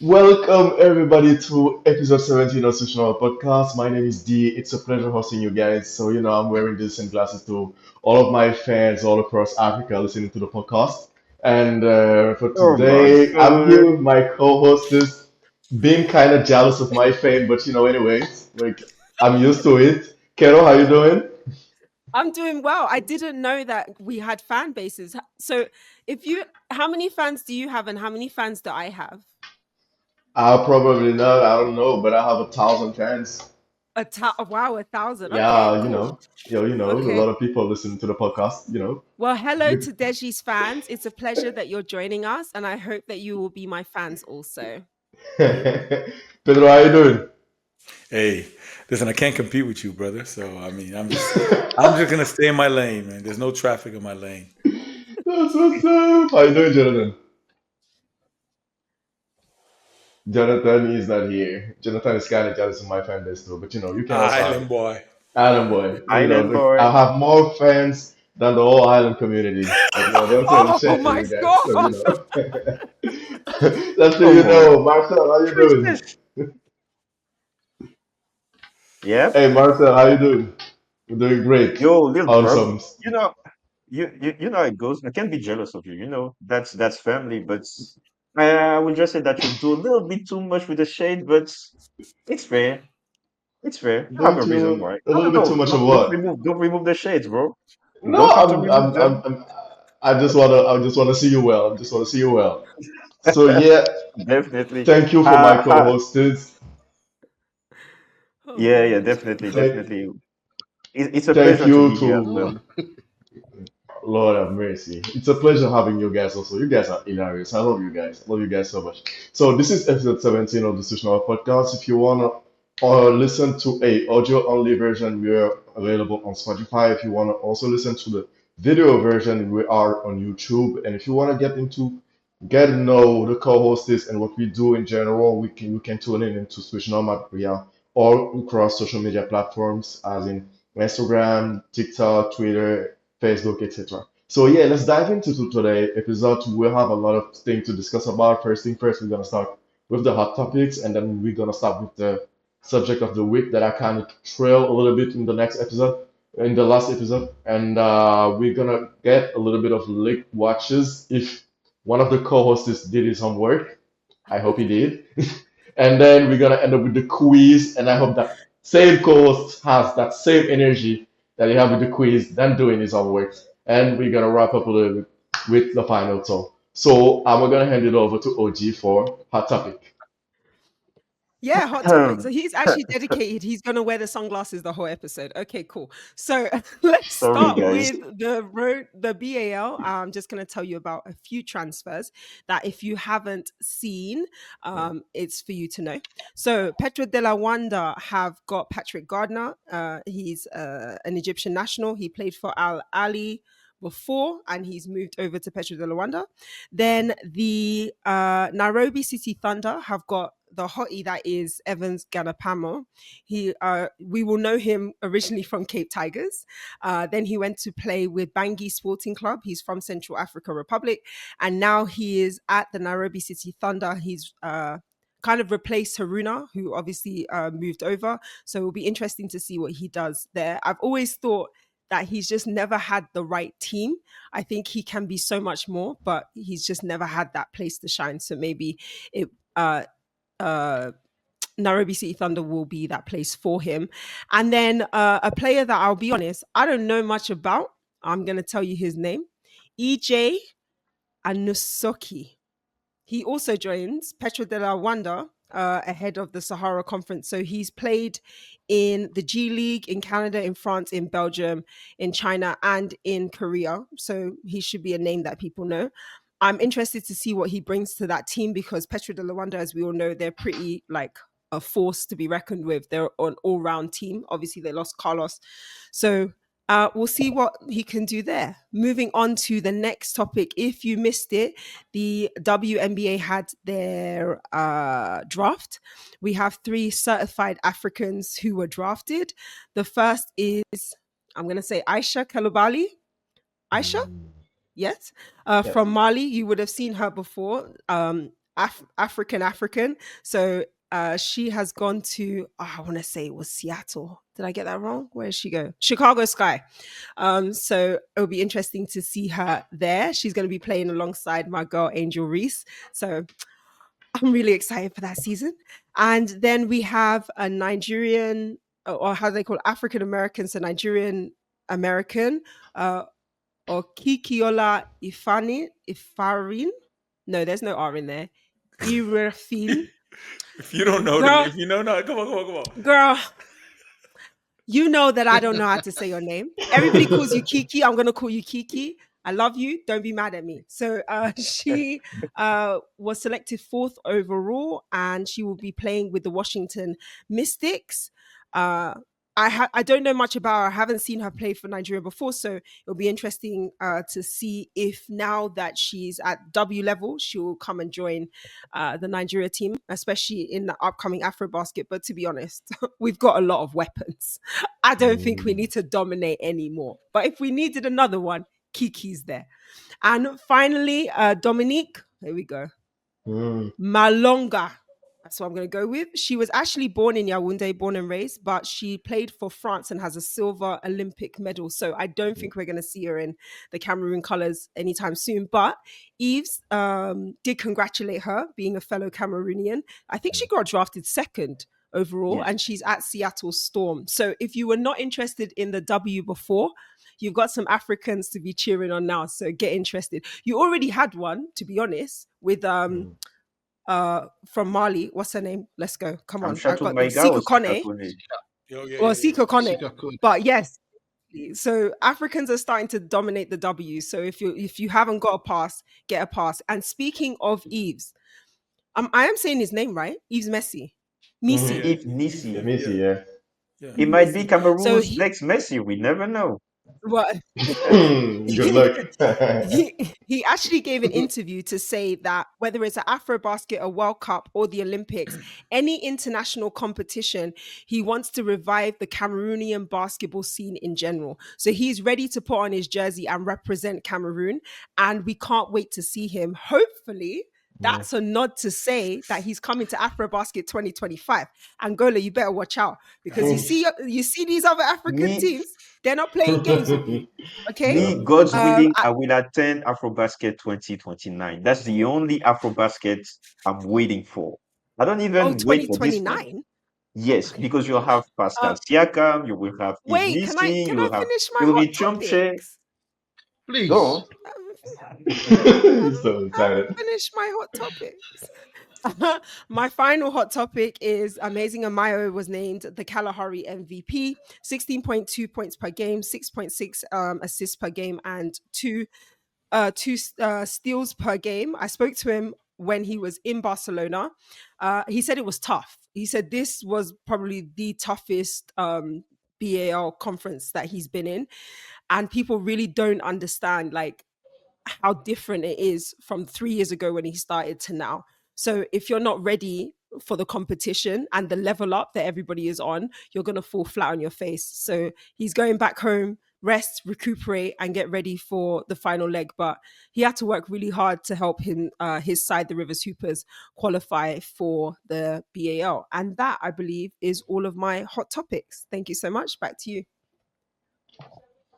Welcome everybody to episode 17 of Swish Nomads Podcast. My name is D. It's a pleasure hosting you guys. I'm wearing these sunglasses to all of my fans all across Africa listening to the podcast. And for Oh my today, I'm god. here with my co-hostess, being kind of jealous of my fame, but anyways, like I'm used to it. Kero, how you doing? I'm doing well. I didn't know that we had fan bases. So, how many fans do you have, and how many fans do I have? I'll probably not, I don't know, but I have 1,000 fans. Wow, 1,000. Okay, Yeah, cool. a Okay. lot of people listen to the podcast. Well, hello to Deji's fans. It's a pleasure that you're joining us, and I hope that you will be my fans also. Pedro, how you doing? Hey, listen, I can't compete with you, brother. So I'm just gonna stay in my lane, man. There's no traffic in my lane. That's what's up. How you doing, Jonathan? Jonathan is not here. Jonathan is kind of jealous of my fan base too, but you can also have Island boy. Island Boy. Island I boy. have more fans than the whole Island community. But don't tell the Oh shit to my you guys. god! That's who you Come on. know. Marcel, how you doing? Princess. Yep. Hey, Marcel, how you doing? You're doing great. Yo, little bro. Awesome. You know, you know how it goes. I can't be jealous of you. That's family, but I would just say that you do a little bit too much with the shade, but it's fair. It's fair. I have Doing a reason too why. a No, no, little bit too no. much of Don't what? remove the shades, bro. You No, don't have to remove them. I just wanna see you well. I just wanna see you well. So yeah, Definitely. thank you for my Uh, uh, co-hosts. Oh yeah, god. definitely, Thank, definitely. It's a thank pleasure to you be here as to well. Lord have mercy. It's a pleasure having you guys also. You guys are hilarious. I love you guys. I love you guys so much. So this is episode 17 of the Swish Nomads Podcast. If you wanna listen to a audio only version, we are available on Spotify. If you wanna also listen to the video version, we are on YouTube. And if you wanna get to know the co-hosts and what we do in general, we can tune in into Swish Nomad. We are all across social media platforms, as in Instagram, TikTok, Twitter, Facebook, etc. So yeah, let's dive into today episode. We'll have a lot of things to discuss about. First thing first, we're gonna start with the hot topics, and then we're gonna start with the subject of the week that I kind of trail a little bit in the next episode, in the last episode, and we're gonna get a little bit of leaked watches if one of the co-hosts did his homework. I hope he did. And then we're gonna end up with the quiz, and I hope that same co-host has that same energy that he had with the quiz, then doing his homework. And we're gonna wrap up a little bit with the final talk. So I'm gonna hand it over to OG for hot topic. Yeah, hot topic. So he's actually dedicated. He's going to wear the sunglasses the whole episode. Okay, cool. So let's Sorry, start guys. with the BAL. I'm just going to tell you about a few transfers that if you haven't seen, it's for you to know. So Petro de la Wanda have got Patrick Gardner. He's an Egyptian national. He played for Al Ali before and he's moved over to Petro de la Wanda. Then the Nairobi City Thunder have got the hottie that is Evans Ganapamo. We will know him originally from Cape Tigers. Then he went to play with Bangui Sporting Club. He's from Central Africa Republic, and now he is at the Nairobi City Thunder. He's kind of replaced Haruna, who obviously moved over. So it'll be interesting to see what he does there. I've always thought that he's just never had the right team. I think he can be so much more, but he's just never had that place to shine. So maybe it uh Nairobi City Thunder will be that place for him. And then a player that I'll be honest, I don't know much about. I'm going to tell you his name. EJ Anusoki. He also joins Petro de la Wanda ahead of the Sahara Conference. So he's played in the G League, in Canada, in France, in Belgium, in China, and in Korea. So he should be a name that people know. I'm interested to see what he brings to that team because Petro de la Wanda, as we all know, they're pretty like a force to be reckoned with. They're an all-round team. Obviously, they lost Carlos. So we'll see what he can do there. Moving on to the next topic. If you missed it, the WNBA had their draft. We have 3 certified Africans who were drafted. The first is, I'm going to say Aisha Kalubali. Aisha? Mm, Yes. yeah. From Mali. You would have seen her before. African. So she has gone to, I want to say it was Seattle. Did I get that wrong? Where did she go? Chicago Sky. So it'll be interesting to see her there. She's going to be playing alongside my girl Angel Reese. So I'm really excited for that season. And then we have a Nigerian, or how do they call it? African American, so Nigerian American, uh, or Kikiola Ifarin. No, there's no R in there. Irefin. If you don't know the Girl, name, you know, no, come on. girl, you know that I don't know how to say your name. Everybody calls you Kiki. I'm gonna call you Kiki. I love you. Don't be mad at me. So she was selected fourth overall, and she will be playing with the Washington Mystics. Uh, I don't know much about her. I haven't seen her play for Nigeria before, so it'll be interesting to see if now that she's at W level, she will come and join the Nigeria team, especially in the upcoming AfroBasket. But to be honest, we've got a lot of weapons. I don't think we Mm. need to dominate anymore. But if we needed another one, Kiki's there. And finally, Dominique, here we go. Mm. Malonga. That's what I'm going to go with. She was actually born in Yaoundé, born and raised, but she played for France and has a silver Olympic medal. So I don't think we're going to see her in the Cameroon colours anytime soon. But Eves did congratulate her, being a fellow Cameroonian. I think she got drafted second overall, Yes. and she's at Seattle Storm. So if you were not interested in the W before, you've got some Africans to be cheering on now. So get interested. You already had one, to be honest, with Mm. from Mali. What's her name? Let's go. Come I'm on. I Chateau got Maiga or Sika Sika Kone. Kone. Yo, Well, Sika Kone. Sika Kone. But yes. So Africans are starting to dominate the W. So if you haven't got a pass, get a pass. And speaking of Eves, I am saying his name right. Eves Messi. Messi. Mhm. If Yeah, Nisi, Missy, yeah. Yeah. he might be Messi. So Cameroon's next Messi. We never know. well, Good luck. he actually gave an interview to say that whether it's an AfroBasket, a World Cup, or the Olympics, any international competition, he wants to revive the Cameroonian basketball scene in general. So he's ready to put on his jersey and represent Cameroon, and we can't wait to see him. Hopefully, that's a nod to say that he's coming to AfroBasket 2025. Angola, you better watch out because you see these other African Me, teams, they're not playing games with you. Okay. Yeah. me, God's willing, I, I will attend AfroBasket 2029. That's the only AfroBasket I'm waiting for. I don't oh, even wait for this one. 2029. Yes, Okay. because you'll have Pascal Uh, Siakam, you will have Yves wait, can I Nisi, can you I will have finish my hot Hilary Chomche. topics? Go Please. on. He's so I haven't excited. finished my hot topics. My final hot topic is Amazing Amayo was named the Kalahari MVP, 16.2 points per game, 6.6 assists per game, and two steals per game. I spoke to him when he was in Barcelona. He said it was tough. He said this was probably the toughest BAL conference that he's been in, and people really don't understand like how different it is from 3 years ago when he started to now. So if you're not ready for the competition and the level up that everybody is on, you're going to fall flat on your face. So he's going back home, rest, recuperate, and get ready for the final leg. But he had to work really hard to help his side, the Rivers Hoopers, qualify for the BAL. And that, I believe, is all of my hot topics. Thank you so much. Back to you.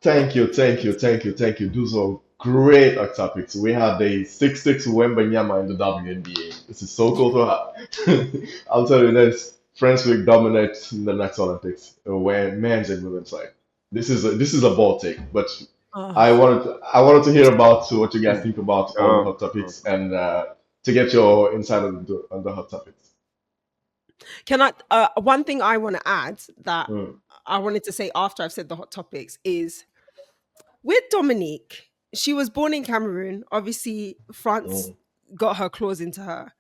Thank you, thank you, thank you, thank you. Those are great topics. We had the 6'6" Wembanyama in the WNBA. This is so cool to have. I'll tell you this, France will dominate in the next Olympics, when men's and women's side. This is a ball take, but Oh, I wanted to hear about what you guys think about all the Oh, hot topics and to get your insight on the hot topics. can I? One thing I want to add that Mm, I wanted to say after I've said the hot topics is with Dominique. She was born in Cameroon. Obviously, France mm, got her claws into her.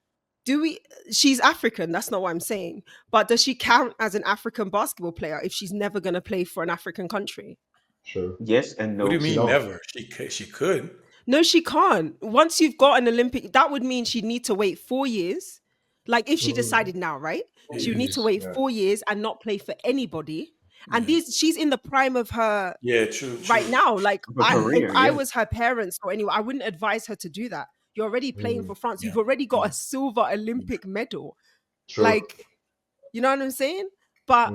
Do we? She's African. That's not what I'm saying. But does she count as an African basketball player if she's never going to play for an African country? sure. yes and What do you no. She mean don't. never? She could. No, she can't. Once you've got an Olympic, that would mean she'd need to wait 4 years. Like if she Mm, decided now, right? She would Yeah, need to Yes. wait yeah. 4 years and not play for anybody. And yeah, she's in the prime of her yeah. True, right true. now. Like Of a if career, I yes. was her parents or anyone, I wouldn't advise her to do that. You're already playing Mm, for France. Yeah. You've already got Yeah. a silver Olympic medal. true. Like, you know what I'm saying? But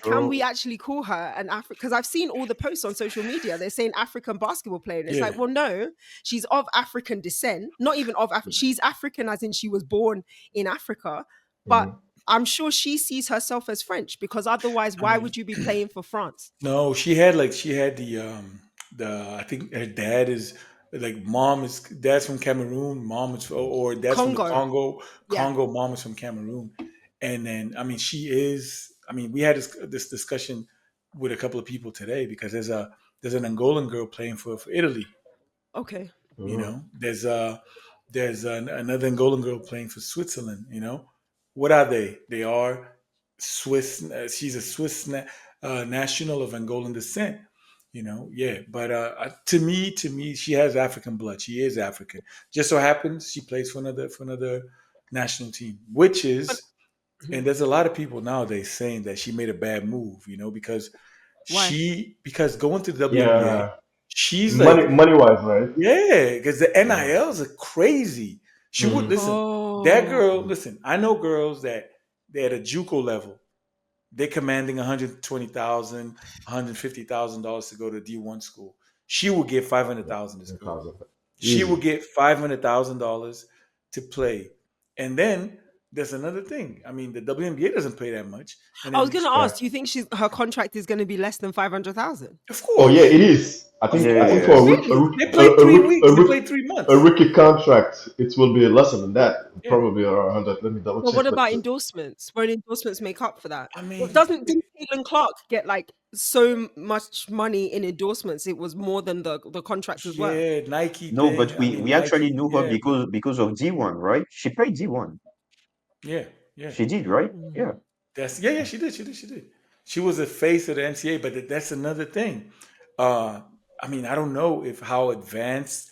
can we True. actually call her an African? Because I've seen all the posts on social media. They're saying African basketball player. And it's Yeah. like, well, no, she's of African descent. Not even of Africa. She's African as in she was born in Africa. But Mhm. I'm sure she sees herself as French because otherwise, I why mean, would you be playing for France? no, she had the I think her dad is like dad's from Cameroon, mom is or dad's from the Congo. Yeah. Congo, mom is from Cameroon. And then I mean she is I mean we had this discussion with a couple of people today because there's an Angolan girl playing for Italy. Okay. You Mhm. know, there's another Angolan girl playing for Switzerland. You know, what are they? They are Swiss. She's a Swiss national of Angolan descent. You know, yeah. But to me, she has African blood. She is African. Just so happens she plays for another national team, which But is mhm. and there's a lot of people nowadays saying that she made a bad move. You know, Why? because going to the WNBA, Yeah, she's like money wise, right? yeah, because the Yeah. NILs are crazy. She would Mhm. listen. That Oh. girl, listen. I know girls that they're at a JUCO level. They're commanding $120,000, $150,000 to go to D1 school. She will get 500,000. This In girl, terms of it. she will Easy. get $500,000 to play. And then there's another thing. I mean, the WNBA doesn't pay that much, and I was then gonna Yeah. ask, do you think her contract is gonna be less than 500,000? of Oh yeah, course, it is. of I think for Yeah. course, Really? they played 3 weeks. They played a 3 months. rookie contract, it will be lesser than that. Yeah, Probably around 100. Let me double Well, check. what But about endorsements? Won't endorsements make up for that? I Well, mean, didn't Caitlin Clark get like so much money in endorsements? It was more than the contract was worth. yeah, Nike No, but thing. I we mean, actually Nike. knew her Yeah, bro. because of D1, right? She played D1. Yeah, yeah. She did, right? Mm. Yeah. Yeah. She did. She did. She did. She was the face of the NCAA, but that's another thing. Uh, I mean, I don't know if how advanced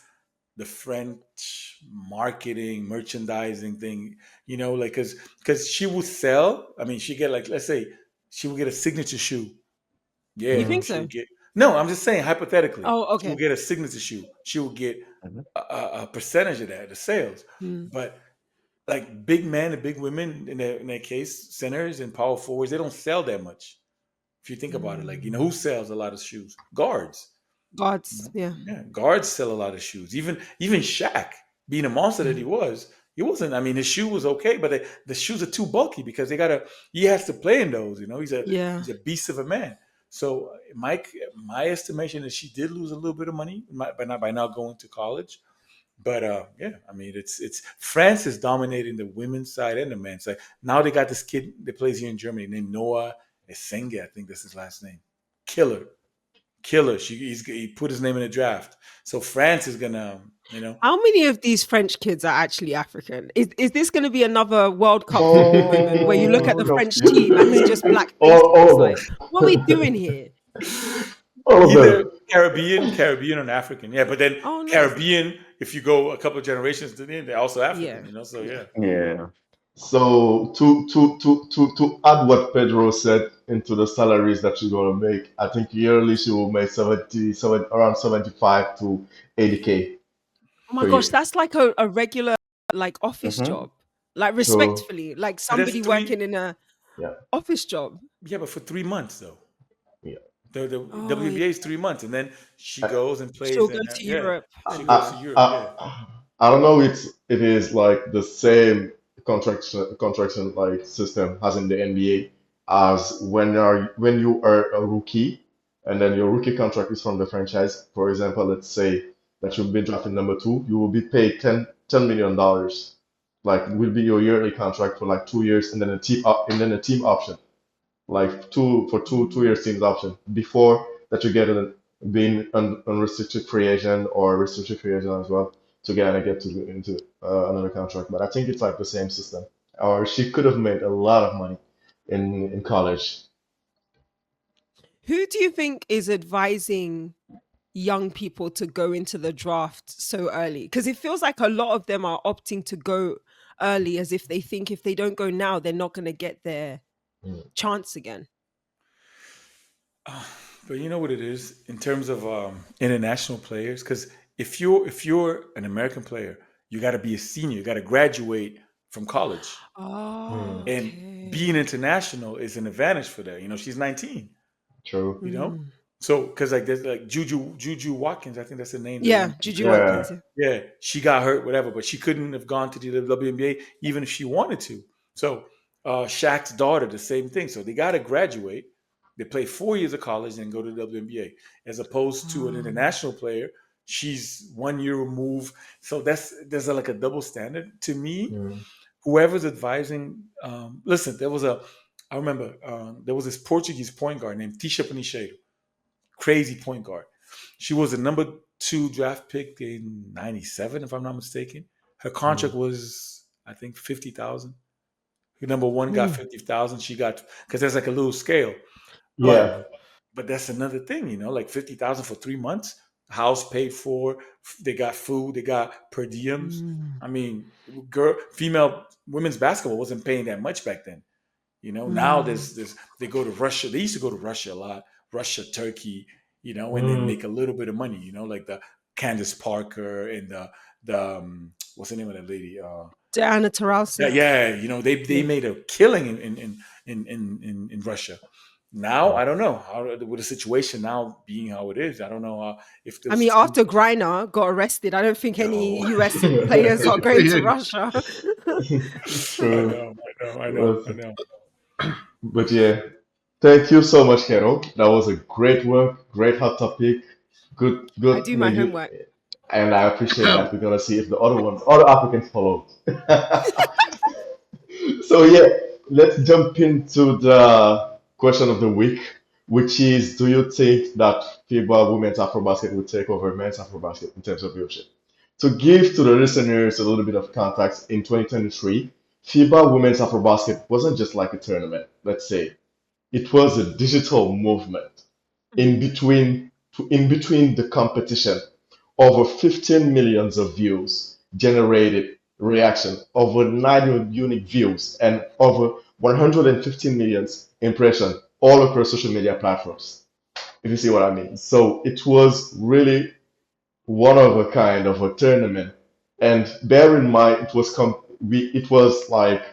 the French marketing, merchandising thing, like because she would sell. I mean, she get like let's say she would get a signature shoe. You Yeah, think she so? would get. No, I'm just saying hypothetically, Oh, she would okay. get a signature shoe. She would get Mhm. a percentage of that, the sales. Mm. But like big men and big women in their case, centers and power forwards, they don't sell that much. If you think about it, like who Mm. sells a lot of shoes? Guards. Gods, yeah. Yeah, guards sell a lot of shoes. Even Shaq, being a monster that Mm. he wasn't. I mean, his shoe was okay, but the shoes are too bulky because he has to play in those. Yeah. He's a beast of a man. So my estimation is she did lose a little bit of money by not going to college. But yeah, I mean, it's France is dominating the women's side and the men's side. Now they got this kid that plays here in Germany named Noah Esenge. I think that's his last name. Killer, killer. He put his name in the draft. So France is gonna. How many of these French kids are actually African? Is this going to be another World Cup football moment where you look at the All of French them. team I and it's mean, just black faces? all Like, of what are we doing them. here? All of either them. Caribbean and African. Yeah, but then Oh, nice. Caribbean, if you go a couple of generations to the end, they're also Yeah. African. So Yeah. yeah. Yeah. So to add what Pedro said into the salaries that she's gonna make, I think yearly she will make around 75 to 80K Oh my per gosh, year. that's like a regular like office Mm-hmm. job. Like So respectfully, like But that's somebody three. working in a yeah, office job. Yeah, but for 3 months though. yeah. The Oh yeah. WBA is 3 months, and then she I, goes and She'll plays. go And to yeah, Europe she and goes to I, Europe. Yeah. I, I don't know it is like the same contraction like system as in the NBA as when you are a rookie and then your rookie contract is from the franchise. For example, let's say that you've been drafted number two, you will be paid $10 million dollars. Like will be your yearly contract for like 2 years and then a team option like two Mm. years teams option before that you get being unrestricted free agent or restricted free agent as well to get into another contract. But I think it's like the same system. Or she could have made a lot of money in college. Who do you think is advising young people to go into the draft so early? Because it feels like a lot of them are opting to go early as if they think if they don't go now, they're not going to get their Mm. chance again. Uh, but you know what it is in terms of international players, because if you're an American player, you got to be a senior. You got to graduate from college, Oh, Hmm. and being okay. international is an advantage for that. She's 19. True. You know, Mm. so because like there's like Juju Watkins, I think that's the name, the Yeah, one. Juju Yeah. Watkins. Yeah. Yeah, she got hurt, whatever, but she couldn't have gone to the WNBA even if she wanted to. So Shaq's daughter, the same thing. So they got to graduate. They play 4 years of college and go to the WNBA, as opposed to an Oh. international player. She's 1 year removed. So there's like a double standard to me. Hmm. Whoever's advising, listen, I remember there was this Portuguese point guard named Tisha Penicheiro, crazy point guard. She was the number 2 draft pick in '97, if I'm not mistaken. Her Hmm. contract was, I think, 50,000. Her number 1 got Mm. 50,000. She got, because there's like a little scale, but Yeah. that's another thing, like 50,000 for 3 months, house paid for, they got food, they got per diems. Mm. I mean, female women's basketball wasn't paying that much back then. Now Mm. there's they go to Russia. They used to go to Russia a lot, Russia, Turkey, and then Hmm. make a little bit of money. Like the Candace Parker and the what's the name of that lady? Diana Yeah, Taurasi. yeah. They Yeah. made a killing in Russia. Now I don't know how, with the situation now being how it is. I don't know if I mean, those two. after Griner got arrested, I don't think any No, US players are going to Russia. I True. know, I know, I know, Well, I know. but yeah, thank you so much, Carol. That was a great work, great hot topic. Good, I good. do my homework. And I appreciate that. We're gonna see if other applicants follow. So yeah, let's jump into the question of the week, which is: do you think that FIBA Women's AfroBasket will take over men's AfroBasket in terms of viewership? To give to the listeners a little bit of context, in 2023, FIBA Women's AfroBasket wasn't just like a tournament. Let's say it was a digital movement in between the competition. Over 15 millions of views generated reaction, over 9 unique views, and over 115 millions impressions all across social media platforms. If you see what I mean. So it was really one of a kind of a tournament. And bear in mind, it was like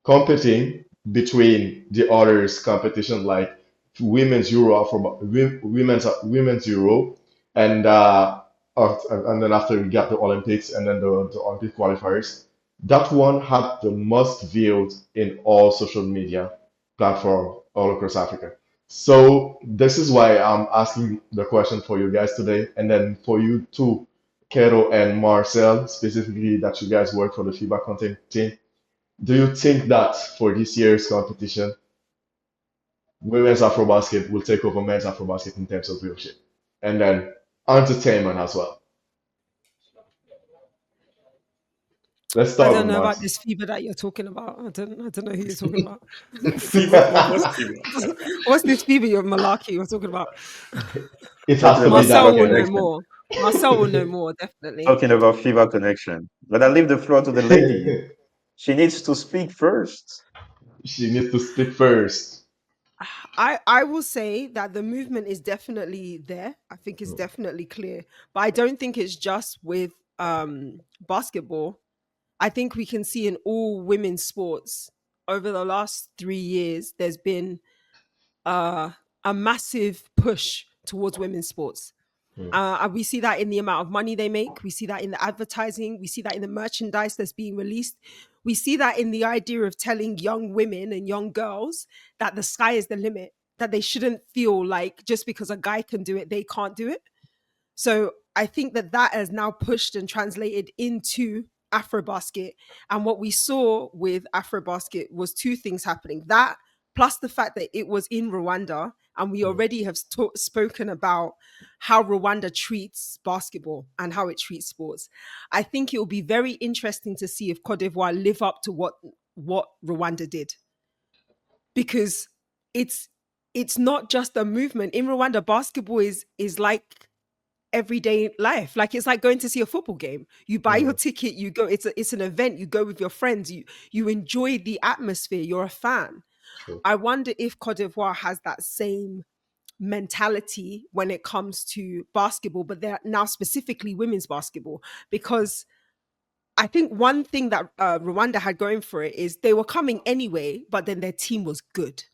competing between the others competition like women's Euro from women's Euro and and then after we got the Olympics and then the Olympic qualifiers. That one had the most views in all social media platform all across Africa. So this is why I'm asking the question for you guys today, and then for you too, Kero and Marcel, specifically that you guys work for the FIBA content team. Do you think that for this year's competition, women's AfroBasket will take over men's AfroBasket in terms of viewership? And then entertainment as well. Let's I start don't with know about Max. this fever that you're talking about. I don't know who you're talking about. Fever? What's fever? What's this fever you're malarkey you're talking about? It has Talking to be about Marcel FIBA that, will know Kero. connection. more. Marcel will know more, definitely. Talking about FIBA connection. But I leave the floor to the lady. She needs to speak first. She needs to speak first. I will say that the movement is definitely there. I think it's definitely clear. But I don't think it's just with basketball. I think we can see in all women's sports over the last 3 years, there's been uh, a massive push towards women's sports. Hmm. And we see that in the amount of money they make. We see that in the advertising. We see that in the merchandise that's being released. We see that in the idea of telling young women and young girls that the sky is the limit, that they shouldn't feel like just because a guy can do it, they can't do it. So I think that that has now pushed and translated into AfroBasket. And what we saw with AfroBasket was two things happening. That plus the fact that it was in Rwanda, and we Hmm. already have spoken about how Rwanda treats basketball and how it treats sports. I think it will be very interesting to see if Cote d'Ivoire live up to what Rwanda did, because it's it's not just a movement in Rwanda. Basketball is like everyday life. Like it's like going to see a football game. You buy your Hmm. ticket, you go. It's an event. You go with your friends. You enjoy the atmosphere. You're a fan. True. I wonder if Cote d'Ivoire has that same mentality when it comes to basketball, but they're now specifically women's basketball, because I think one thing that Rwanda had going for it is they were coming anyway, but then their team was good.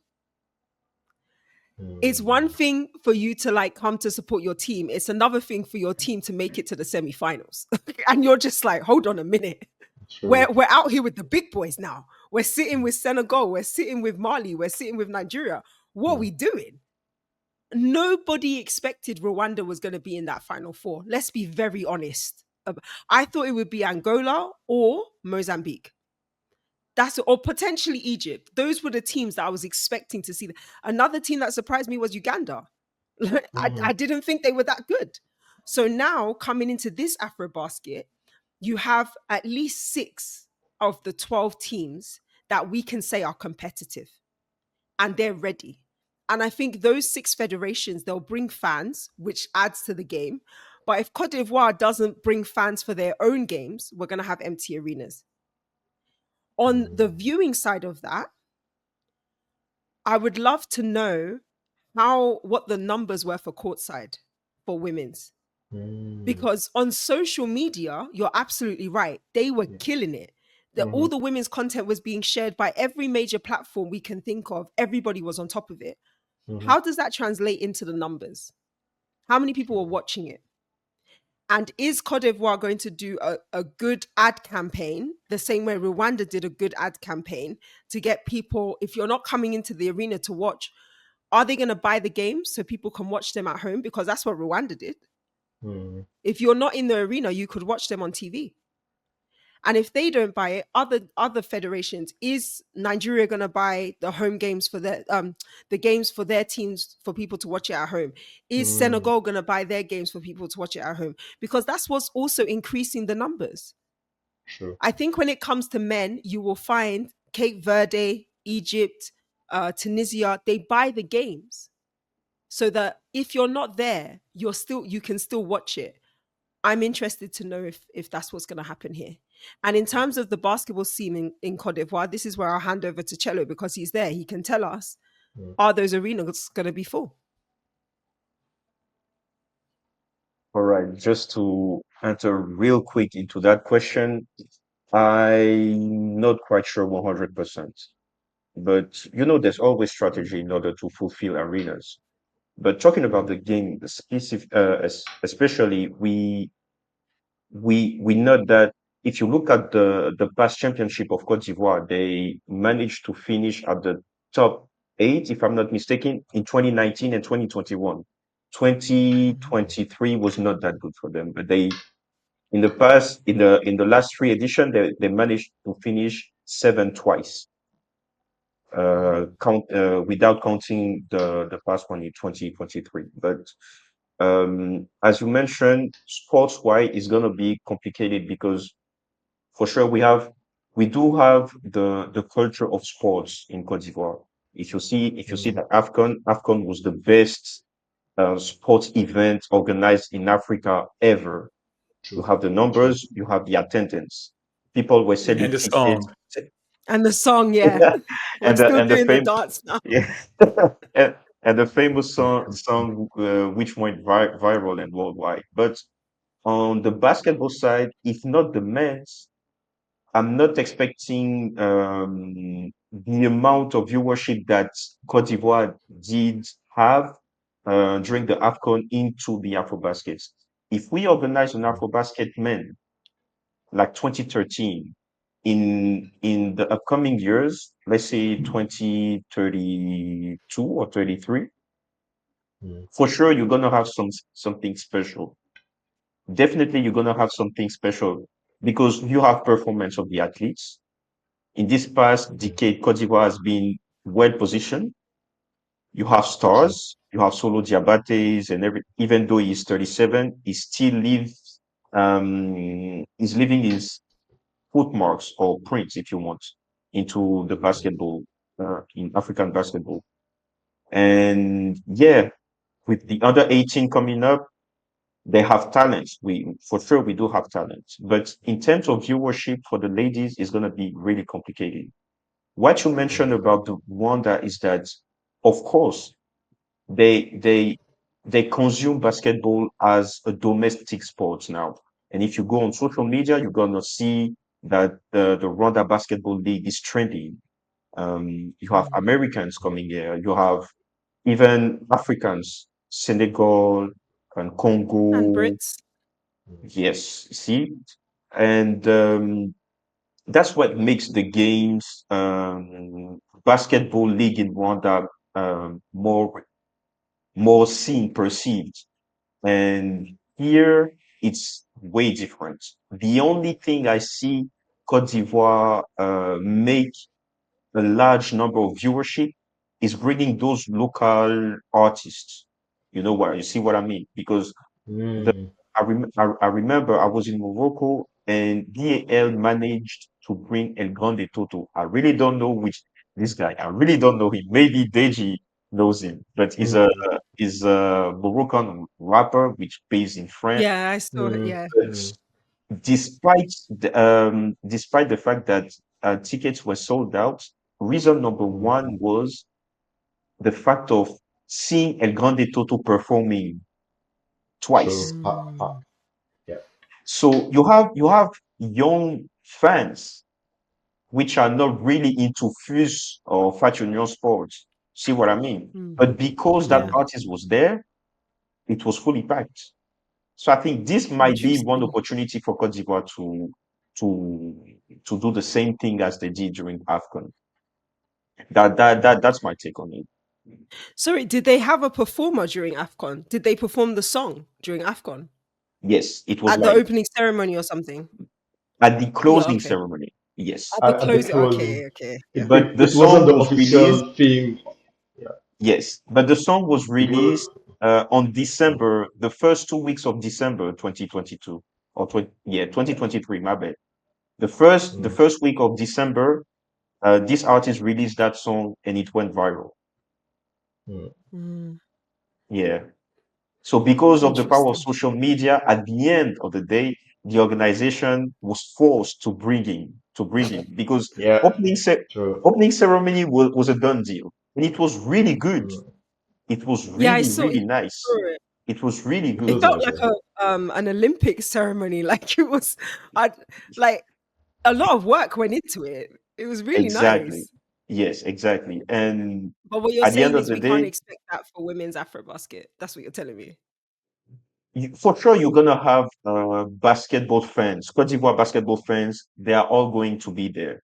It's one Mm, thing for you to like come to support your team. It's another thing for your team to make it to the semi-finals. And you're just like, hold on a minute. true. We're out here with the big boys now. We're sitting with Senegal, we're sitting with Mali, we're sitting with Nigeria. What are Mm, we doing? Nobody expected Rwanda was going to be in that final four. Let's be very honest. I thought it would be Angola or Mozambique. That's or potentially Egypt. Those were the teams that I was expecting to see. Another team that surprised me was Uganda. I mhm, didn't think they were that good. So now coming into this AfroBasket, you have at least 6 of the 12 teams that we can say are competitive and they're ready. And I think those 6 federations, they'll bring fans, which adds to the game. But if Cote d'Ivoire doesn't bring fans for their own games, we're going to have empty arenas. On the mm, viewing side of that, I would love to know what the numbers were for courtside for women's. mm, Because on social media, you're absolutely right. They were yeah, killing it. All mhm, the women's content was being shared by every major platform we can think of. Everybody was on top of it. mhm, How does that translate into the numbers? How many people were watching it? And is Cote d'Ivoire going to do a good ad campaign the same way Rwanda did a good ad campaign to get people, if you're not coming into the arena to watch, are they going to buy the games so people can watch them at home? Because that's what Rwanda did. mm, If you're not in the arena, you could watch them on TV. And if they don't buy it, other federations, is Nigeria going to buy the home games for the games for their teams for people to watch it at home? Is mm, Senegal going to buy their games for people to watch it at home? Because that's what's also increasing the numbers. true. I think when it comes to men, you will find Cape Verde, Egypt, Tunisia, they buy the games so that if you're not there, you can still watch it. I'm interested to know if that's what's going to happen here. And in terms of the basketball scene in Cote d'Ivoire, this is where I'll hand over to Cello because he's there. He can tell us, Mm, are those arenas going to be full? All right, just to answer real quick into that question, I'm not quite sure 100%. But there's always strategy in order to fulfill arenas. But talking about the game specific, especially, we know that if you look at the past championship of Cote d'Ivoire, they managed to finish at the top 8, if I'm not mistaken, in 2019 and 2021. mm, 2023 was not that good for them, but they in the past in the last 3 editions they managed to finish 7 twice, without counting the past one in 2023. But as you mentioned, sports wise is going to be complicated because for sure we do have the culture of sports in Cote d'Ivoire. If you see mm, that AFCON was the best sports event organized in Africa ever. You true. have the True. numbers, you have the attendance. People were selling And the Yes. tickets. song. And the song, yeah. We're and the still and the doing the fame dance now. yeah and the famous song which went viral and worldwide. But on the basketball side, if not the men's, I'm not expecting the amount of viewership that Cote d'Ivoire did have during the AFCON into the AfroBasket. If we organize an AfroBasket men like 2013 in the upcoming years, let's say 2032 or 33, Mm, for sure you're gonna have something special. Definitely you're gonna have something special because you have performance of the athletes. In this past mm, decade, Cote d'Ivoire has been well positioned. You have true. stars, you have Solo Diabates and even though he's 37, he still lives he's living his footmarks or prints, if you want, into the basketball, in African basketball. And yeah, with the under 18 coming up, they have talent. For sure we do have talent. But in terms of viewership for the ladies, it's gonna be really complicated. What you mentioned Mm, about the Rwanda is that, of course, they they they consume basketball as a domestic sport now. And if you go on social media, you're gonna see that the Rwanda Basketball League is trending. You have Mm. Americans coming here. You have even Africans, Senegal and And Congo. Brits. Yes, see, and that's what makes the games basketball league in Rwanda more seen perceived. And here it's way different. The only thing I see Cote d'Ivoire make a large number of viewership is bringing those local artists. You know what? You see what I mean? Because the Mm. I remember I was in Morocco and DAL managed to bring El Grande Toto. I really don't know which this guy. I really don't know him. Maybe Deji knows him, but Mm. he's a Moroccan rapper which based in France. Yeah, I saw it. Mm. Yeah. Mm. Despite the fact that tickets were sold out, reason number Mm. one was the fact of seeing El Grande Toto performing twice. True. Mm. Yeah. So you have young fans which are not really into fuse or fashion sports. See what I mean? Mm. But because that Yeah. Mm. artist was there, it was fully packed. So I think this might be one Interesting. opportunity for Cote d'Ivoire to to do the same thing as they did during AFCON. That's my take on it. Sorry, did they have a performer during AFCON? Did they perform the song during AFCON? Yes, it was At the live opening ceremony or something? at the Yeah, closing okay. ceremony. Yes, At the At the closing. closing, Okay, okay. it, Yeah. it, but the it wasn't song the was released. official theme. Yeah. Yes, but the song was It was. released on December, the first 2 weeks of December 2022 or 2023. My bad. The Mm. first week of December, this artist released that song and it went viral. Mm. Mm, Yeah. So because of the power of interesting. social media, at the end of the day, the organization was forced to bring him because Yeah. opening ce- True. opening ceremony was a done deal, and it was really good. Mm. It was Yeah, I really saw really it. nice. Saw it. It was really It It was good. felt nice. like Yeah. a an Olympic ceremony. Like it was, I like a lot of work went into it. It was really Exactly. nice. Yes, exactly. And But what you're at the end saying of is the we can't day, expect that for women's AfroBasket. That's what you're telling me. for sure you're gonna have basketball fans, Cote d'Ivoire basketball fans. They are all going to be there.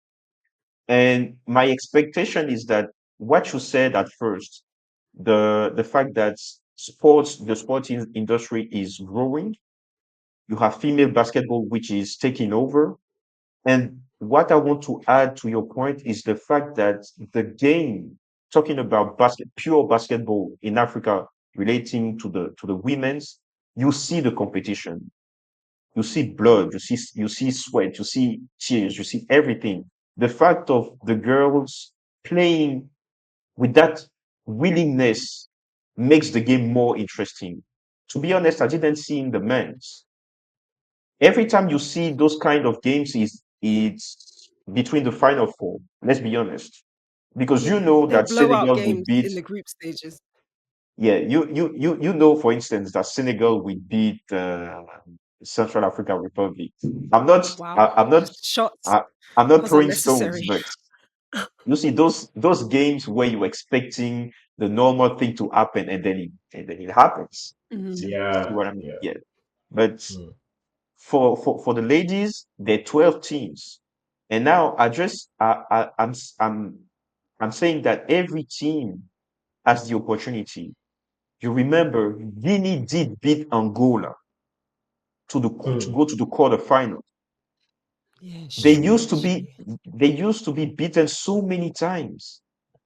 And my expectation is that what you said at first, the fact that the sports industry is growing, you have female basketball which is taking over. And what I want to add to your point is the fact that the game, talking about pure basketball in Africa, relating to the women's, you see the competition, you see blood, you see sweat, you see tears, you see everything. The fact of the girls playing with that willingness makes the game more interesting. To be honest, I didn't see in the men's. Every time you see those kind of games, is it's between the final four. Let's be honest, because you Yeah, know they're that blowout Senegal will games beat. in the group stages. Yeah, you know, for instance, that Senegal will beat Central African Republic. I'm not, Wow, I, I'm not, shots. I, I'm not That was throwing stones, unnecessary. but you see those games where you're expecting the normal thing to happen and then it happens. Mhm. See Yeah. what I mean? Yeah. Yeah. But Mm. for the ladies, they're 12 teams. And now I'm saying that every team has the opportunity. You remember Guinea did beat Angola to Mm. go to the quarterfinal. Yeah, it's They true. used to be Actually, they used to be beaten so many times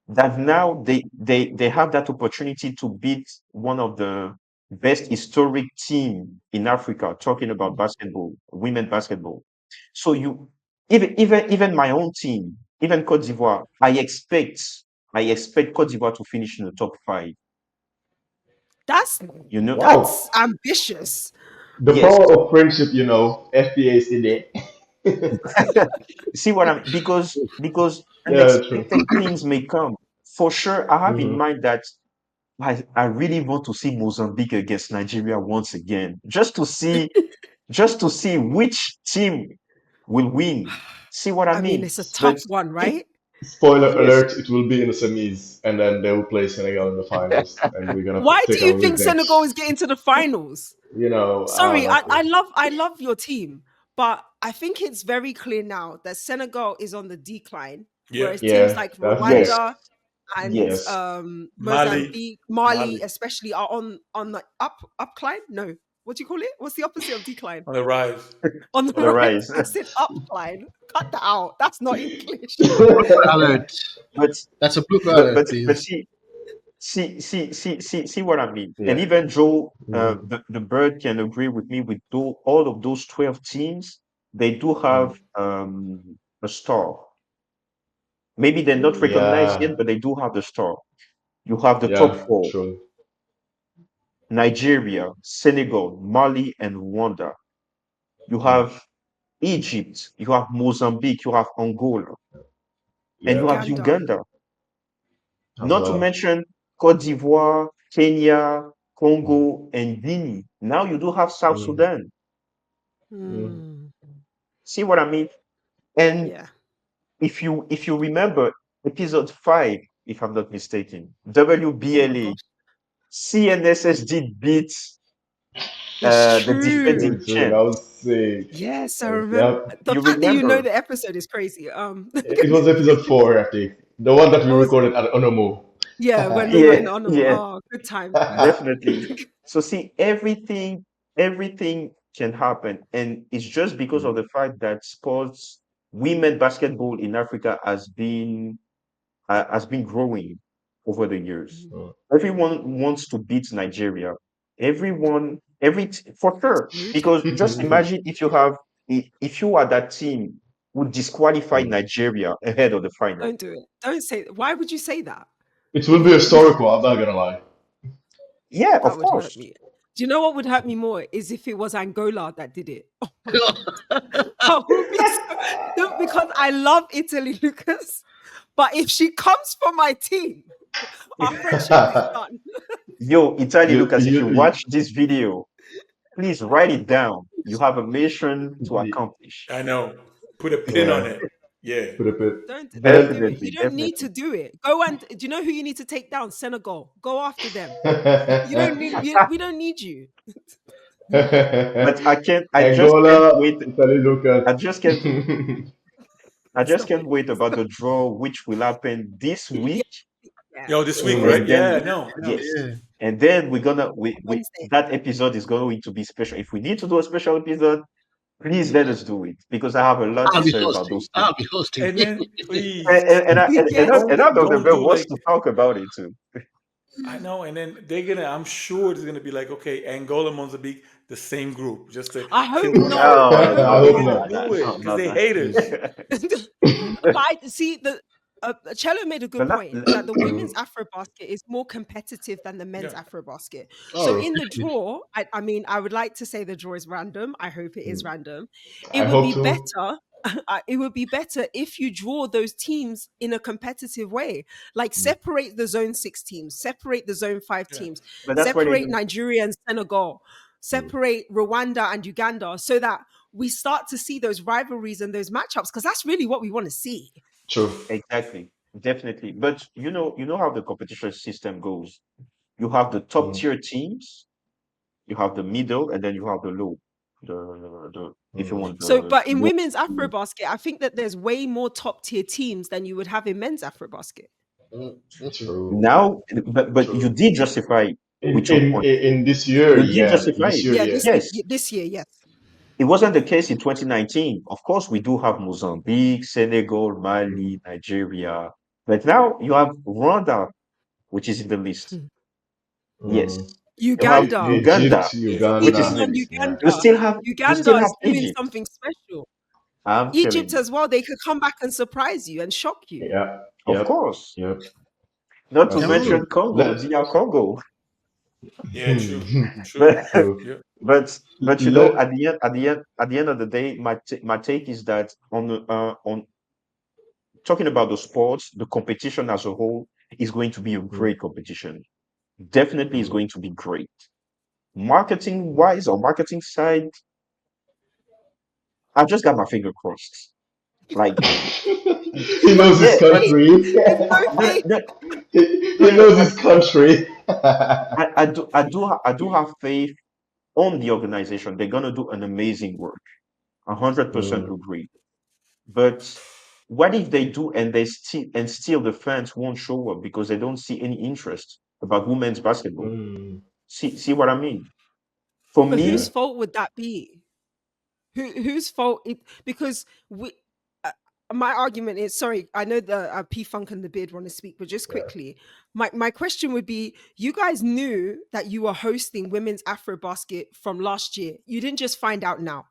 that now they have that opportunity to beat one of the best historic team in Africa, talking about basketball, women basketball. So you even my own team, even Cote d'Ivoire, I expect Cote d'Ivoire to finish in the top five. that's You know, that's Wow. ambitious. The yes. power of friendship, FPA is in there. See what I'm because Yeah, true. unexpected things may come. For sure, I have in Hmm. mind that I really want to see Mozambique against Nigeria once again, just to see just to see which team will win. See what I I mean, mean? it's a tough But one, it, right? Spoiler yes, alert, it will be in the semis, and then they will play Senegal in the finals, and we're gonna Why take do our you think Senegal is revenge. getting to the finals? I don't Sorry, know. I love your team, but I think it's very clear now that Senegal is on the decline, Yeah. whereas teams Yeah, like that's yes, fair. Rwanda and yes. Yep. Mali. Mozambique, Mali Mali especially are on the upcline. No, what do you call it? What's the opposite of decline? on the rise. On the On the right. rise. I said upcline. Cut that out. That's not English. Alert. but That's a blooper but alert, but but please. see what I mean. And Yeah. even Joe, Mm, the bird can agree with me with all of those 12 teams. They do mm. have a star. Maybe they're not Mm, recognized Yeah. yet, but they do have the star. You have the top Yeah. four: True. Nigeria, Senegal, Mali, and Rwanda. You Mm. have Egypt, you have Mozambique, you have Angola, and you Yeah. have Uganda. Uganda. As Not to well. mention Cote d'Ivoire, Kenya, Mm. Congo, and Guinea. Now you do have South Mm. Sudan. Mm. Mm, See what I mean? And yeah. if you remember episode 5, if I'm not mistaken, Oh my WBLA, gosh. CNSS did beat It's the true. defending That champ. was sick. Yes, I remember. Yep. The You fact that you know remember? the episode is crazy. It was episode 4, I think. The one that we What was it? recorded at Onomo. Yeah, when we were in Yeah, Onum. yeah, Oh, good times, man. definitely. So see, everything can happen, and it's just because of the fact that women basketball in Africa has been growing over the years. Mhm. Mm. Everyone wants to beat Nigeria. For It's sure. brutal. Because just imagine if you are that team would disqualify Mm. Nigeria ahead of the final. Don't do it. Don't say. Why would you say that? It will be historical, I'm not gonna lie. Yeah, That of would hurt course. me. Do you know what would hurt me more is if it was Angola that did it. Oh my god, I would be so no, because I love Italy, Lucas. But if she comes for my team, our friendship is done. Yo, Italy you, Lucas, if you you, watch this video, please write it down. You have a mission to accomplish. I know. Put a pin on yeah, it. Yeah. put a bit. And Don't do it. Definitely, You don't need to definitely. do it. Go and do you know who you need to take down? Senegal. Go after them. You don't need. then We don't need you. But I just can't Angola, wait. Italy, I Lucas. just can't I just Stop can't it. wait about the draw, which will happen this Yeah, week. yeah. Yo, this week, Mm. right? And Yeah, then, I know. I know. yes. Yeah. And then we're gonna Wednesday. that episode is going to be special. If we need to do a special episode, please let us do it because I have a lot to I'll be say about hosting. those teams. I'll be hosting. And then And please and, and I and, and, Yes. and I know the don't man do wants like to talk about it too. I know, and then they're gonna. I'm sure it's gonna be like, okay, Angola, Mozambique, the same group, just to I hope kill each not. other. I No, hope I no, They're hope no, not. gonna no, not. no, do no, it because no, they no. haters. But see the Cello made a good But point that the women's Mm. AfroBasket is more competitive than the men's Yeah, AfroBasket. So Oh, in the draw, I mean, I would like to say the draw is random. I hope it is mm. random. It I would hope be to. better. It would be better if you draw those teams in a competitive way, like Mm. separate the zone 6 teams, separate the zone 5 yeah. teams, but that's why they separate do. Nigeria and Senegal, Mm. separate Rwanda and Uganda, so that we start to see those rivalries and those matchups because that's really what we want to see. True. Exactly, definitely. But you know how the competition system goes. You have the top Mm. tier teams, you have the middle, and then you have the low. The if you Mm. want So, the but in low. women's AfroBasket, I think that there's way more top tier teams than you would have in men's AfroBasket. Mm, mhm. True. Now, but you True. did justify In with your in point. in this year, You did yeah. justify This it. year, Yeah, yeah. Yes, this year, yes. it wasn't the case in 2019. Of course, we do have Mozambique, Senegal, Mm. Mali, Nigeria, but now you have Rwanda, which is in the list. Hmm. Yes, Mm. you have Uganda, Uganda, Egypt, which is in Uganda. the Egypt and list. Yeah. You Uganda. still have you Uganda still have is doing Egypt. something special. I'm telling Egypt you, as well, they could come back and surprise you and shock you. Yeah. of Yep. course. Yep. Not to That's so Cameroon. mention true. Congo, Let. DR Congo. Yeah, true, true. But True. Yeah, but Let. at the end of the day, my take is that on talking about the sports, the competition as a whole is going to be a Mm. great competition. Definitely is Mm. going to be great. Marketing wise or marketing side, I just got my finger crossed. Like, He but knows his yeah, but Faith. country. There's no no, faith. no, He no, no. knows his country. I do have faith on the organization. They're gonna do an amazing work. 100% Mm, agree. But what if they do and still the fans won't show up because they don't see any interest about women's basketball? mm, See what I mean? For But whose yeah. me, fault would that be? Whose fault it, because we uh, my argument is, sorry, I know the P Funk and the Beard want to speak, but just Yeah. quickly, my question would be, you guys knew that you were hosting women's Afro Basket from last year. You didn't just find out now.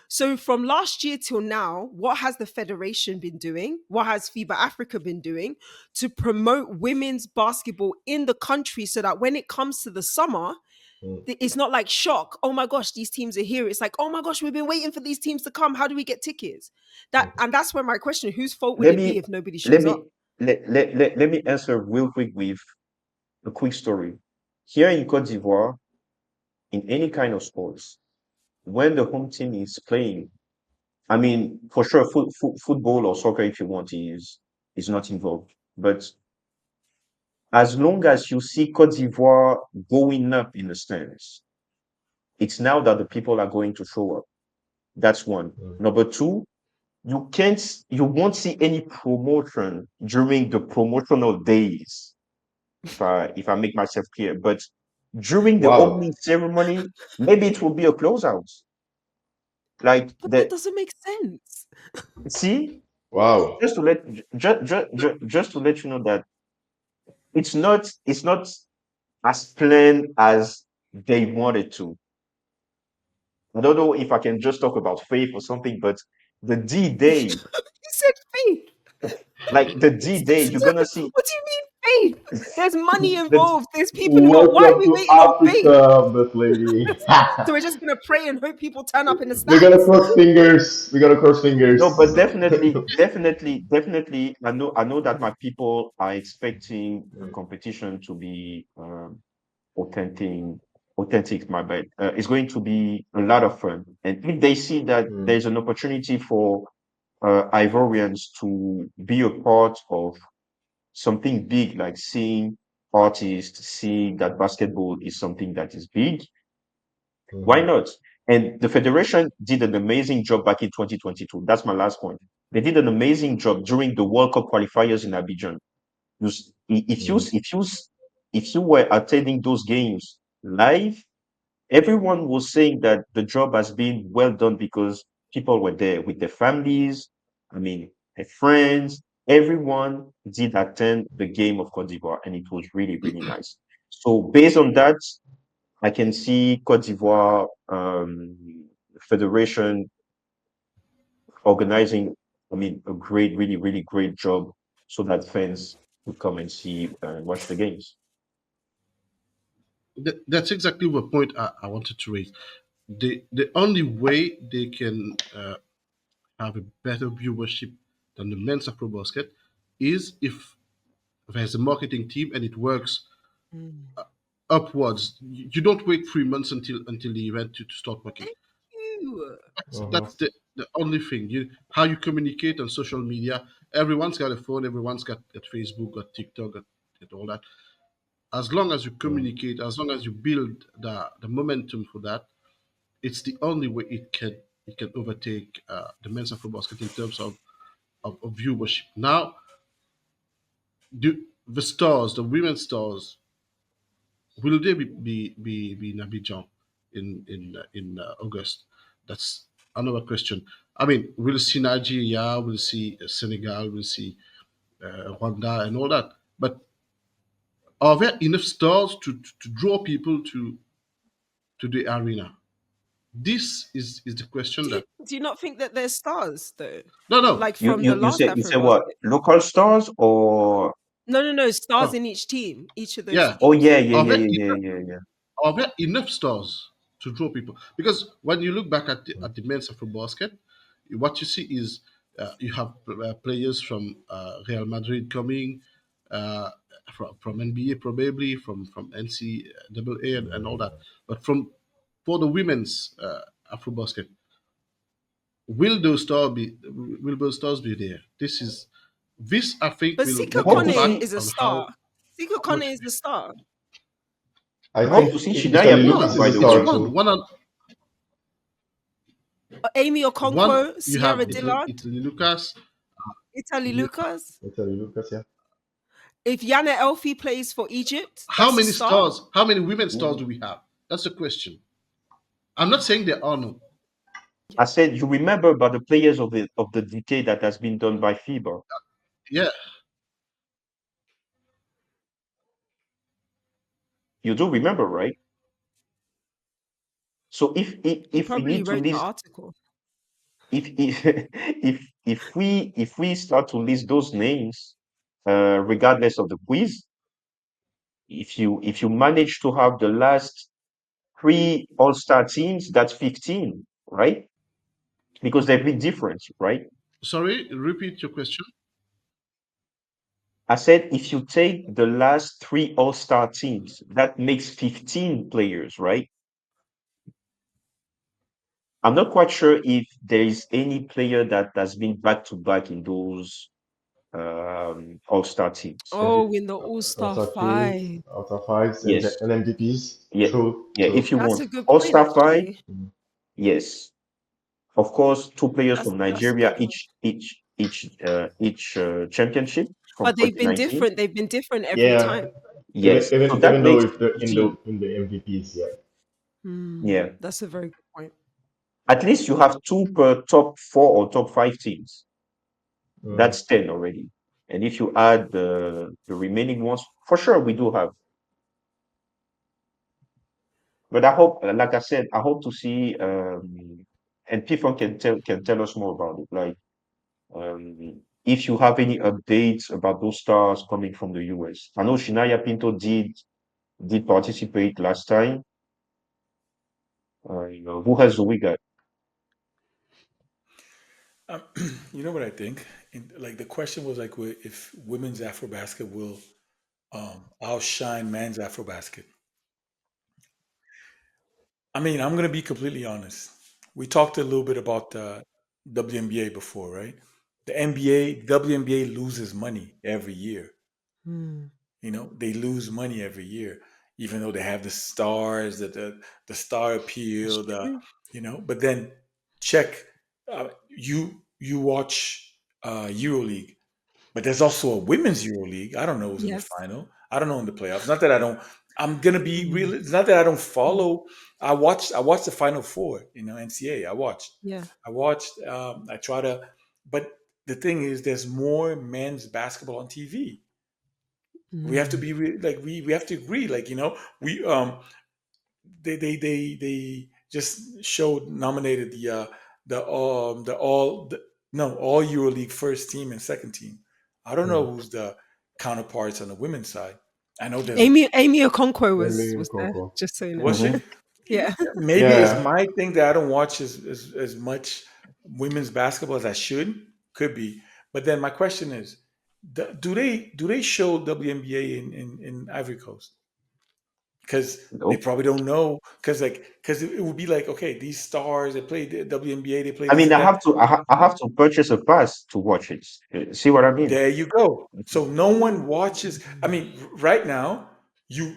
So from last year till now, what has the federation been doing? What has FIBA Africa been doing to promote women's basketball in the country so that when it comes to the summer, Mm, it's not like shock. Oh my gosh, these teams are here. It's like, oh my gosh, we've been waiting for these teams to come. How do we get tickets? mm, And that's where my question: whose fault would let it be me if nobody let shows up? me let me answer real quick with a quick story. Here in Cote d'Ivoire, in any kind of sports, when the home team is playing, I mean, for sure, football or soccer, if you want, is not involved. But as long as you see Cote d'Ivoire going up in the stands, it's now that the people are going to show up. That's one. mm. Number two, you won't see any promotion during the promotional days, if I make myself clear. But during the Wow. opening ceremony, maybe it will be a closeout. Like But that the doesn't make sense. see, Wow. just to let you know that it's not as planned as they wanted to. I don't know if I can just talk about faith or something, but the D Day, You said faith. like the D Day, you're gonna see What do you mean faith? There's money the involved. There's people involved. Why are Welcome we to waiting on faith? Africa, Beth Lady. So we're just gonna pray and hope people turn up in the We gotta stands. cross fingers. We gotta cross no, but fingers. definitely, I know that my people are expecting the Mm, competition to be authentic. Authentic, my bad. It's going to be a lot of fun, and if they see that mm, there's an opportunity for Ivorians to be a part of something big, like seeing artists, seeing that basketball is something that is big, why mhm, not? And the federation did an amazing job back in 2022. That's my last point. They did an amazing job during the World Cup qualifiers in Abidjan. mm, If you were attending those games live, everyone was saying that the job has been well done because people were there with their families. I mean, their friends. Everyone did attend the game of Cote d'Ivoire, and it was really, really nice. So based on that, I can see Cote d'Ivoire Federation organizing, I mean, a great, really, really great job so that fans would come and see and watch the games. That's exactly the point I wanted to raise. The only way they can have a better viewership than the men's AfroBasket is if there's a marketing team and it works Mm. upwards. You don't wait 3 months until the event to start working. Thank you. uh-huh. That's the only thing. How you communicate on social media. Everyone's got a phone. Everyone's got Facebook, got TikTok, got all that. As long as you Mm, communicate, as long as you build the momentum for that, it's the only way it can overtake the men's AfroBasket in terms of viewership. Now, the stars, the women stars, will they be in Abidjan in August? That's another question. I mean, we'll see Nigeria, we'll see Senegal, we'll see Rwanda, and all that. But are there enough stars to draw people to the arena? This is the question that. Do you not think that there's stars though? No, no, Like You from you the you last say you say what? AfroBasket? Local stars or No, no, no. Stars no. in each team, each of those Yeah. oh teams. yeah yeah Are yeah there yeah yeah enough, yeah yeah. are there enough stars to draw people? Because when you look back at the men's AfroBasket, what you see is you have players from Real Madrid coming, uh, from NBA probably, from NCAA and all that. But for the women's AfroBasket, will those stars be there? This I think But will Sika I hope to depend back Kone see. is a on star. how Sika much. Kone is a star. I I hope think to see Italy Shidaya Pinto, Lucas One, is by a the it's star way. one, too. one, and Amy one. Okonkwo, You have Sierra Dillard, Italy Lucas. Italy You, Lucas. Italy Lucas, yeah. If Yana Elfi plays for Egypt, how that's a many star. stars? How many women stars Mm. do we have? That's the question. I'm not saying there are no. I said you remember about the players of the decade that has been done by FIBA. Yeah. You do remember, right? So He if we probably need to wrote the list article. if if we start to list those names, regardless of the quiz, if you manage to have the last three All-Star teams, that's 15, right? Because they've been different, right? Sorry, repeat your question. I said if you take the last three All-Star teams, that makes 15 players, right? I'm not quite sure if there is any player that has been back to back in those All-Star teams. MVP, Oh, in the All Star out of three, 5. out of fives, and, Yes. and MVPs. Yeah. True, Yeah. true. If you That's want a good point, All-Star five, actually. Mm. yes. Of course, two players That's from that's a Nigeria, good one. each championship from But they've been 2019. different. They've been different every Yeah, time. even Yes. So even that even though makes if they're in 15. the MVPs, yeah. Hmm, Yeah. that's a very good point. At least you have two per top four or top five teams. Mm. That's 10 already. And if you add the remaining ones, for sure we do have. But I hope, like I said, I hope to see, and people can tell us more about it. Like, if you have any updates about those stars coming from the US. I know Shinaya Pinto did participate last time. Who has we got? Um, you know what I think? Like the question was like, if women's AfroBasket will outshine men's AfroBasket. I mean, I'm gonna be completely honest. We talked a little bit about the WNBA before, right? The NBA, WNBA loses money every year. Hmm. They lose money every year, even though they have the stars, the star That's appeal, true. But then check, you watch EuroLeague, but there's also a women's EuroLeague. I don't know who's in the Yes. final. I don't know in the playoffs. Not that I don't. I'm gonna be Hmm. real. It's not that I don't follow. I watched the Final Four. NCAA. Yeah. I watched. I try to. But the thing is, there's more men's basketball on TV. We have to Hmm. be like we have to agree. Like we they just showed nominated the all the no all EuroLeague first team and second team. I don't know Mm. who's the counterparts on the women's side. I know there's Amy Okonkwo Maybe was there, Conco. just so you know. was she? Mm-hmm. Yeah. Maybe it's Yeah, my thing that I don't watch as much women's basketball as I should. Could be, but then my question is, do they show WNBA in Ivory Coast? Because they Nope. probably don't know. Because it would be like, okay, these stars, they play the WNBA, they play I this mean, and that. I have to purchase a pass to watch it. See what I mean? There you go. So no one watches. I mean, right now, you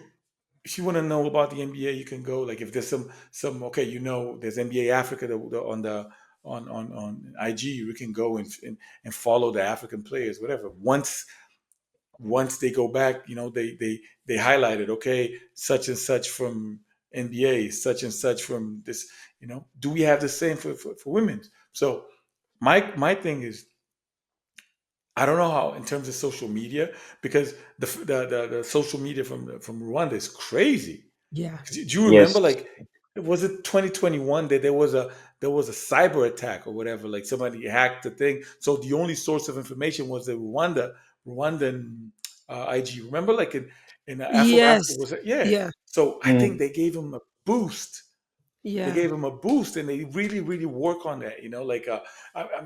if you want to know about the NBA, you can go. Like if there's some okay, there's NBA Africa on the on IG. You can go and follow the African players, whatever. Once they go back, they highlighted, okay, such and such from NBA, such and such from this. Do we have the same for women? So my thing is, I don't know how in terms of social media, because the social media from Rwanda is crazy. Yeah. Do you remember, Yes. like, was it 2021 that there was a cyber attack or whatever? Like somebody hacked the thing. So the only source of information was the Rwandan IG. Remember, like in AfroBasket Yes. was yeah. Yeah. So I think Mm. they gave him a boost. They Yeah. gave him a boost, and they really, really work on that. Like,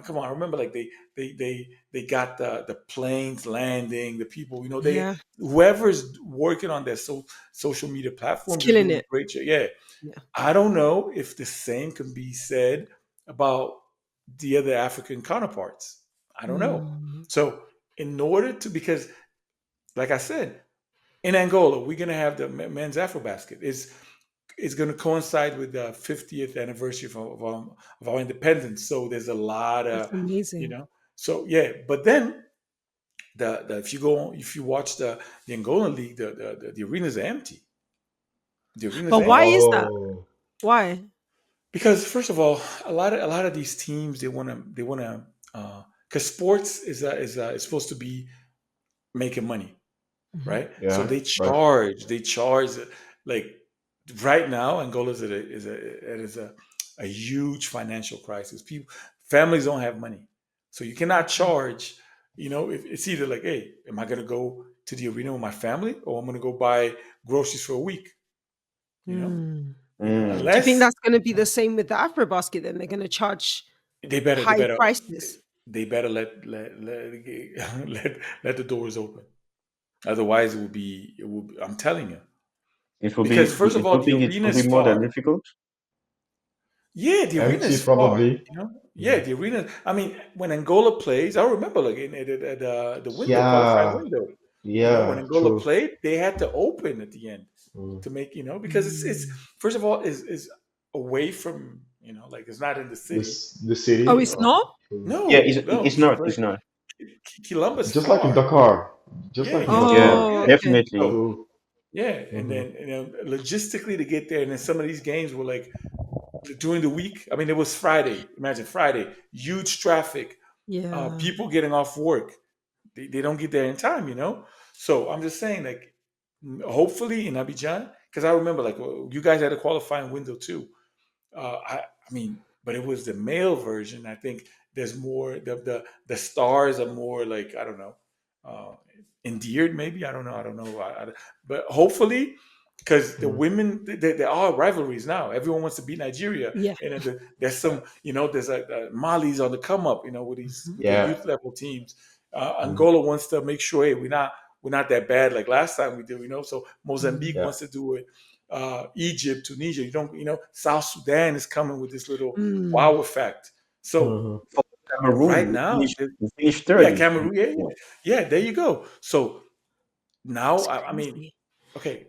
come on, I remember, like they got the planes landing, the people. They Yeah. whoever's working on their social media It's platforms is killing doing a it. great job. Yeah, Yeah. I don't know if the same can be said about the other African counterparts? I don't know. Mm. So in order to, because like I said, in Angola, we're gonna have the men's AfroBasket. It's going to coincide with the 50th anniversary of our independence. So there's a lot That's of, you amazing. know, so yeah. But then if you watch the Angolan league, the arenas are empty. The arenas But are why empty is that? Oh, Why? because first of all, a lot of these teams they want to because sports is supposed to be making money, Mhm. right? So yeah, they right. charge like right now Angola is a huge financial crisis. Families don't have money, so you cannot charge. If it's either like, hey, am I going to go to the arena with my family, or I'm going to go buy groceries for a week? You know, Mm. Mm. Do you think unless that's going to be the same with the AfroBasket? Then they're going to charge they better they high better prices. they better let the doors open. Otherwise, it will be. I'm telling you. It will be Because first of it all, will the be it arena will be is more than far. difficult. Yeah, the arena Empty is far. probably. Yeah, the arena. I mean, when Angola plays, I remember like at the window, qualifying Yeah, window. When yeah, Angola true. played, they had to open at the end Mm. to make because it's Mm. first of all is away from like it's not in the city. The Oh, city. it's not? True. Yeah, No, no, it's it's not. like It's not. Columbus Just like in far. Dakar. Just Yeah, like in yeah, Yeah, Dakar. Oh, okay. definitely. so True. yeah, and Hmm. then logistically to get there, and then some of these games were like during the week. I mean, it was Friday. Imagine Friday, huge traffic, Yeah. people getting off work. They don't get there in time. So I'm just saying, like, hopefully in Abidjan, because I remember, like, you guys had a qualifying window too. I mean, but it was the male version. I think there's more. The stars are more like, I don't know, uh, endeared. Maybe I don't know. But hopefully, because the Hmm. women, there are rivalries now. Everyone wants to beat Nigeria, Yeah. and then there's some. There's Mali's on the come up. With these Mhm. with the Yeah. youth level teams. Mm. Angola wants to make sure, hey, we're not that bad like last time we did. So Mozambique Mm. Yeah. wants to do it. Egypt, Tunisia. You don't, South Sudan is coming with this little Mm. wow effect. So Hmm. For right Cameroon, now, we finished third yeah, in Cameroon, yeah, yeah. yeah, there you go. So now, That's I mean, crazy. okay,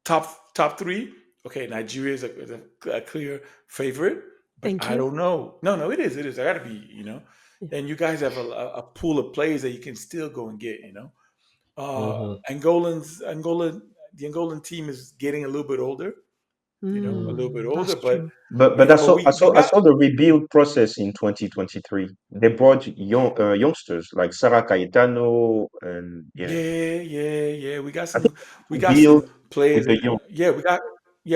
top three. Okay, Nigeria is a clear favorite, but Thank I you. don't know. No, no, it is. It is. I got to be. Yeah. And you guys have a pool of players that you can still go and get. Hmm. The Angolan team is getting a little bit older. A little bit older, That's but true. But I but saw I we saw I got. saw the rebuild process in 2023. They brought youngsters like Sarah Cayetano and yeah, Yeah, yeah, yeah. I think We got rebuild some with players. the young.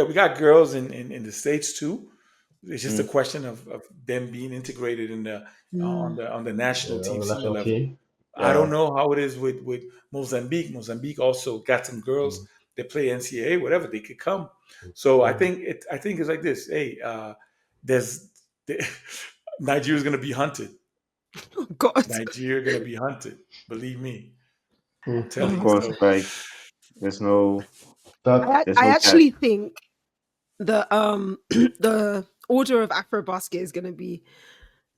We got girls in the States too. It's just a Mm, question of them being integrated in the on Mm. the national Yeah, on team the senior national level. team. I don't Yeah. know how it is with Mozambique. Mozambique also got some girls Mm. that play NCAA, whatever. They could come. So I Mm. think it's like this. Hey, there's Nigeria's gonna be hunted. Oh, God. Nigeria gonna be hunted. Believe me. I'm Mm. of telling you. Oh. course, So like there's no That there's I no catch. actually think the the order of AfroBasket is gonna be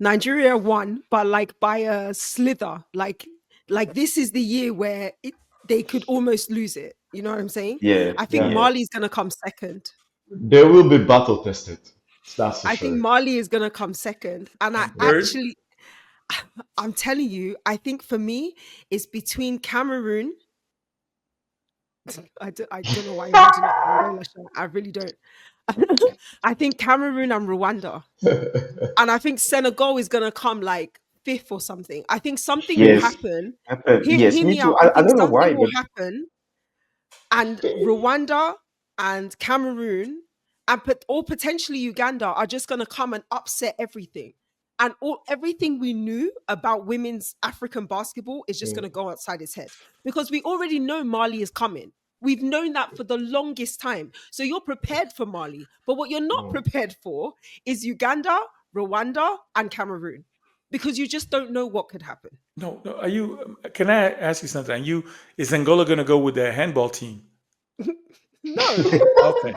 Nigeria won, but like by a slither. Like this is the year where they could almost lose it. You know what I'm saying? Yeah, I think yeah. yeah. Mali's gonna come second. They will be battle tested. That's for I think sure. Mali is gonna come second. And I and third, actually I'm telling you, I think for me, it's between Cameroon. I don't know why you're holding up Angola, Sha. I really don't. I think Cameroon and Rwanda. And I think Senegal is gonna come like fifth or something. I think something will Yes. happen. Yes, Hear me me too. out. I I think don't know something why, will but happen, and Rwanda and Cameroon and or potentially Uganda are just gonna come and upset everything. And everything we knew about women's African basketball is just Mm. gonna go outside its head. Because we already know Mali is coming. We've known that for the longest time. So you're prepared for Mali. But what you're not Mm. prepared for is Uganda, Rwanda, and Cameroon. Because you just don't know what could happen. no, no. Are you? Can I ask you something? Is Angola going to go with their handball team? No. Okay,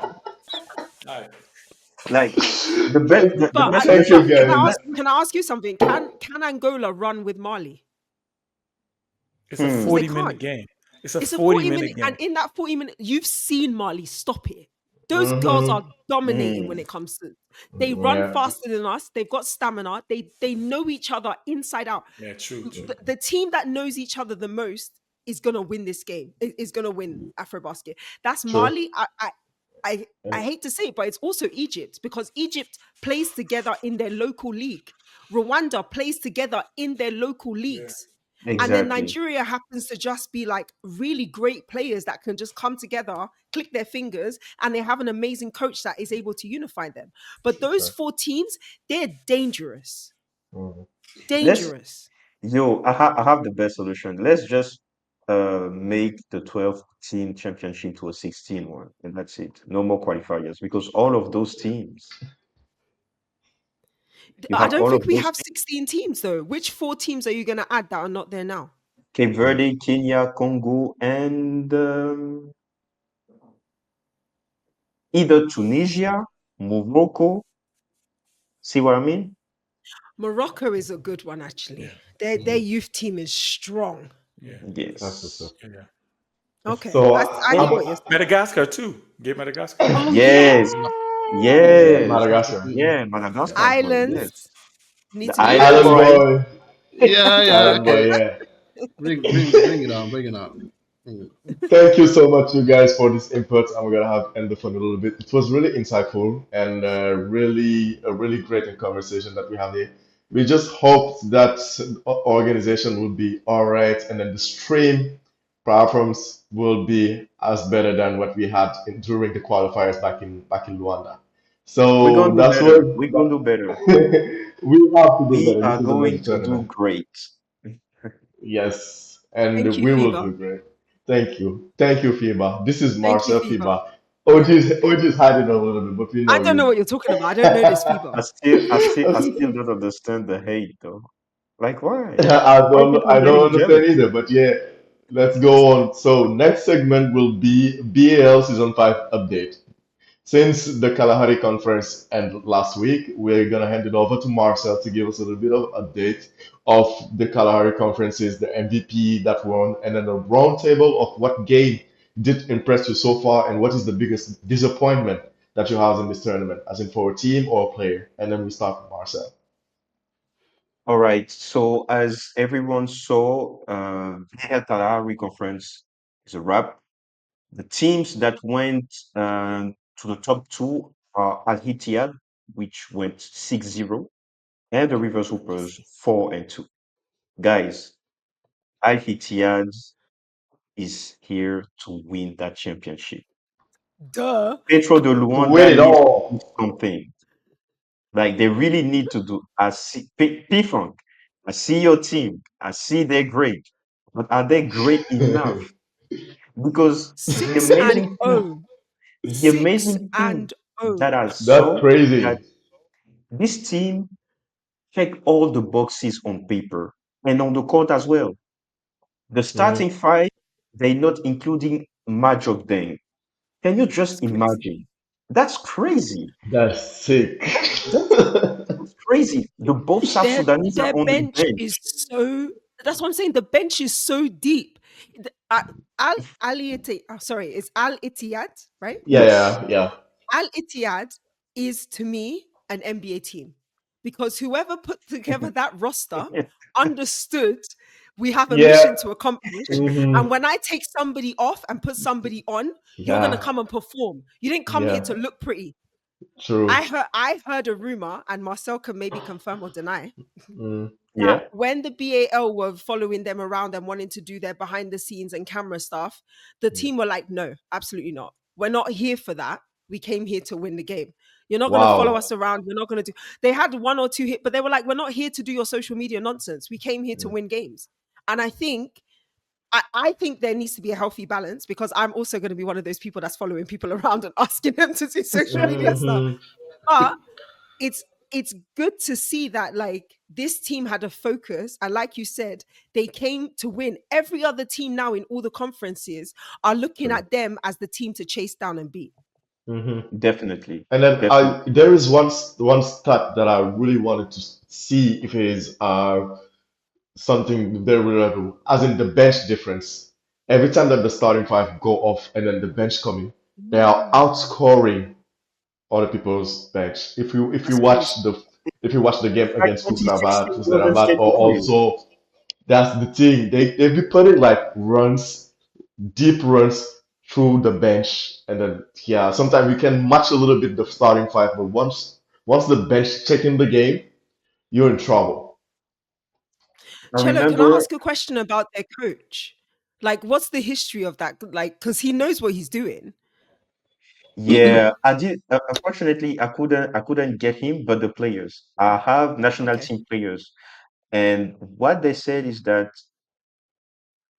all right. Like the But best Thank solution. you, but guys. can I ask you something? Can Angola run with Mali? It's a Because Hmm. they 40-minute can't. game. It's a It's a 40 40-minute, minute game. and in that 40 minute, you've seen Mali stop it. Those girls Mm-hmm. are dominating when Hmm. it comes to. They run Yeah, faster than us. They've got stamina. They know each other inside out. Yeah, true, true. The team that knows each other the most is gonna win this game. Is gonna win AfroBasket. That's true. Mali. I And hate to say it, but it's also Egypt because Egypt plays together in their local league. Rwanda plays together in their local Yeah, leagues. And then Exactly. Nigeria happens to just be like really great players that can just come together, click their fingers, and they have an amazing coach that is able to unify them. But those okay. four teams, they're dangerous. Mhm. Let's Dangerous. I have the best solution. Let's just make the 12 team championship to a 16 one, and that's it. No more qualifiers because all of those teams, you I have don't all think of we those have teams. 16 teams though. Which four teams are you going to add that are not there now? Cape Verde, Kenya, Congo, and either Tunisia, Morocco. See what I mean? Morocco is a good one, yeah, actually. Their youth team is strong. yeah, That's what's up. Yes. yeah. Okay, So I And hear I'm what you're saying. Madagascar too. Get Madagascar. Oh yeah, yes, yeah, yes, Madagascar. yeah, Madagascar as well. Yes, islands need the to be island Island added. boy. boy. Yeah, yeah, Island boy, okay. yeah. Bring it on, bring it on. Bring it. Thank you so much, you guys, for this input. I'm gonna have end the fun a little bit. It was really insightful and really a really great conversation that we have here. We just hope that organization will be all right, and then the stream platforms will be as better than what we had during the qualifiers back in Luanda. We're So gonna do that's better. what We're gonna do better. we have to do We better. are This is a major going to do tournament. great. Yes, Thank and you, we will FIBA. do great. Thank you. Thank you, FIBA. This is Thank you, Marcel FIBA. FIBA. OG's hiding a little bit, but we I know don't know you. what you're talking about. I don't know this FIBA. I still don't understand the hate though. Like why? I Why don't people I don't getting understand jealous? either, but yeah, let's go on. So next segment will be BAL Season 5 update. Since the Kalahari conference ended last week, we're gonna hand it over to Marcel to give us a little bit of update of the Kalahari conferences, the MVP that won, and then a roundtable of what game did impress you so far, and what is the biggest disappointment that you have in this tournament, as in for a team or a player. And then we start with Marcel. All right. So as everyone saw, the Kalahari conference is a wrap. The teams that went to the top two are Al Ittihad, which went 6-0, and the Rivers Hoopers 4-2. Guys, Al Ittihad is here to win that championship. Duh. Petro de To win Luanda it needs to do all. something. Like they really need to do. I see P-Funk. I see your team. I see they're great, but are they great enough? Because Six and oh. the Six amazing thing and oh. that I That's saw that crazy. this team check all the boxes on paper and on the court as well. The Mhm. starting five, they're not including Majok Deng. Can you That's just crazy. imagine? That's crazy. That's sick. That's That's crazy. The both South Their Sudanese are their on the bench is bench. so. That's what I'm saying. The bench is so deep. Sorry, it's Al Ittihad, right? Yeah, Yes. yeah, yeah. Al Ittihad is to me an NBA team because whoever put together that roster understood we have a Yeah. mission to accomplish. And Hmm. when I take somebody off and put somebody on, you're gonna Yeah. come and perform. You didn't come here to Yeah. look pretty. True. I heard a rumor, and Marcel can maybe confirm or deny Mm. that Yeah. when the BAL were following them around and wanting to do their behind the scenes and camera stuff, the Mm. team were like, no, absolutely not. We're not here for that. We came here to win the game. You're not going to follow Wow. us around. We're not going to do. They had one or two hit, but they were like, we're not here to do your social media nonsense. We came here to Mm. win games. And I think there needs to be a healthy balance because I'm also going to be one of those people that's following people around and asking them to do social media stuff. Mhm. But it's it's good to see that like this team had a focus and like you said they came to win. Every other team now in all the conferences are looking True. at them as the team to chase down and beat. Hmm. Definitely, And then definitely. there is one stat that I really wanted to see if it is something very reliable, as in the bench difference. Every time that the starting five go off and then the bench coming, they are Mm, outscoring other people's bench. that's crazy. If you watch the game It's like against 2016 Golden Fusarabat, State or Warriors. also that's the thing. They be putting like runs, deep runs through the bench, and then yeah, sometimes you can match a little bit the starting five, but once the bench taking the game, you're in trouble. I Cello, can I remember, ask a question about their coach? Like, what's the history of that? Like, because he knows what he's doing. yeah, I did. Unfortunately, I couldn't get him, but the players. I have national Okay. team players, and what they said is that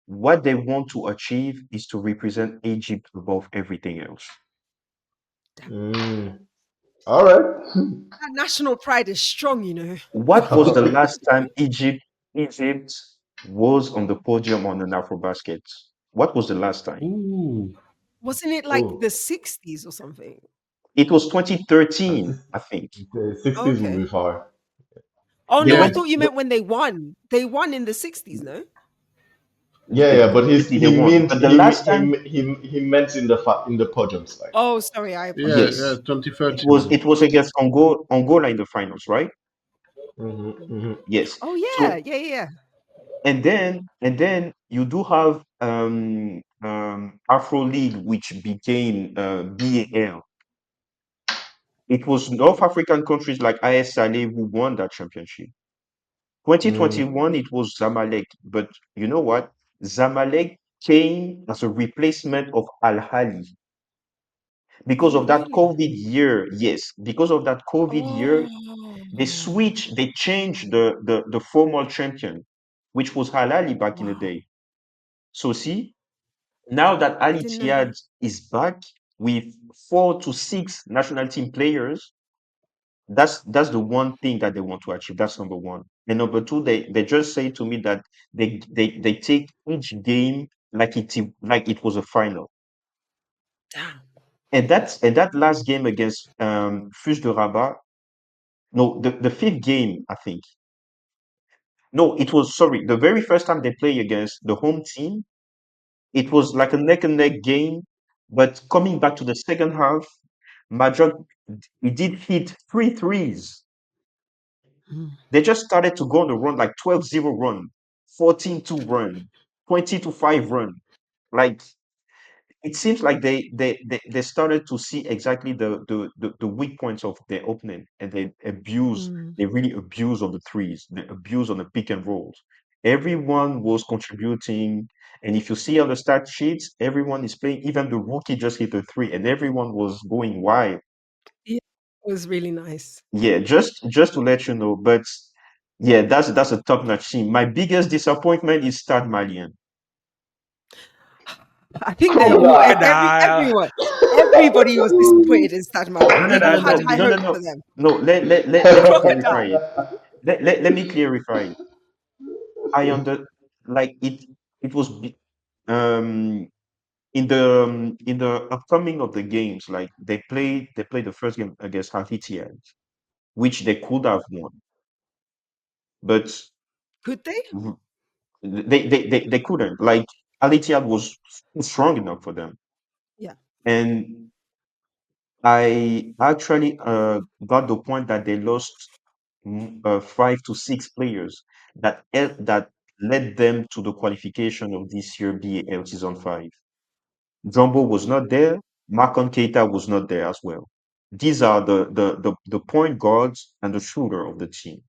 what they want to achieve is to represent Egypt above everything else. Damn. Mm. All right. That national pride is strong, you know. What was the last time Egypt was on the podium on an AfroBasket? What was the last time? Ooh. Wasn't it like Oh, the 60s or something? It was I 2013, think I think. the Oh, 60s will okay. be far. Oh They no, I went. Yeah. thought you They, meant when they won. They won in the 60s, no? Yeah, yeah, but definitely they won. But the last time, he meant in in the podiums, like. Oh, sorry, I Yeah. apologize. Yeah. yes, it was 2013. it was against Angola in the finals, right? Hmm. Hmm. Yes. Oh yeah, So yeah, yeah. and then you do have Afro League, which became BAL. It was North African countries like IS Saleh who won that championship. Mm. 2021, it was Zamalek. But you know what? Zamalek came as a replacement of Al Hali because Oh of that really? COVID year. Yes, because of that COVID year, Oh they changed the formal champion, which was Halali back in the wow. day. So see, now that I Ali didn't know that. Tiad is back with 4 to 6 national team players, that's the one thing that they want to achieve. That's number one. And number two, they just say to me that they take each game like it was a final. Damn. And that last game against Fus de Rabat, no, the fifth game, I think. No, it was, sorry, the very first time they play against the home team, it was like a neck and neck game. But coming back to the second half, Majok, he did hit three threes. Mm. They just started to go on the run, like 12-0 run, 14-2 run, 20-5 run. Like, it seems like they started to see exactly the weak points of their opening, and Mm. they really abuse on the threes, they abuse on the pick and rolls. Everyone was contributing, and if you see on the stat sheets, everyone is playing. Even the rookie just hit a three, and everyone was going wild. Yeah, it was really nice. Yeah, just to let you know. But yeah, that's a top-notch team. My biggest disappointment is Stade Malien. I think they're all Crocodile. Crocodile. everybody was disappointed in Stade Malien. No, no, People no, had no, high no, no, hopes no. for them. No, let me clarify Crocodile. it. Let me clarify it. I under like it was um in the upcoming of the games, like they played the first game against Haiti, which they could have won, but Could they? r- they couldn't. Like, Al was strong enough for them. Yeah. And I actually got the point that they lost 5 to 6 players that led them to the qualification of this year BAL season 5. Jumbo was not there. Marcon Keita was not there as well. These are the point guards and the shooter of the team.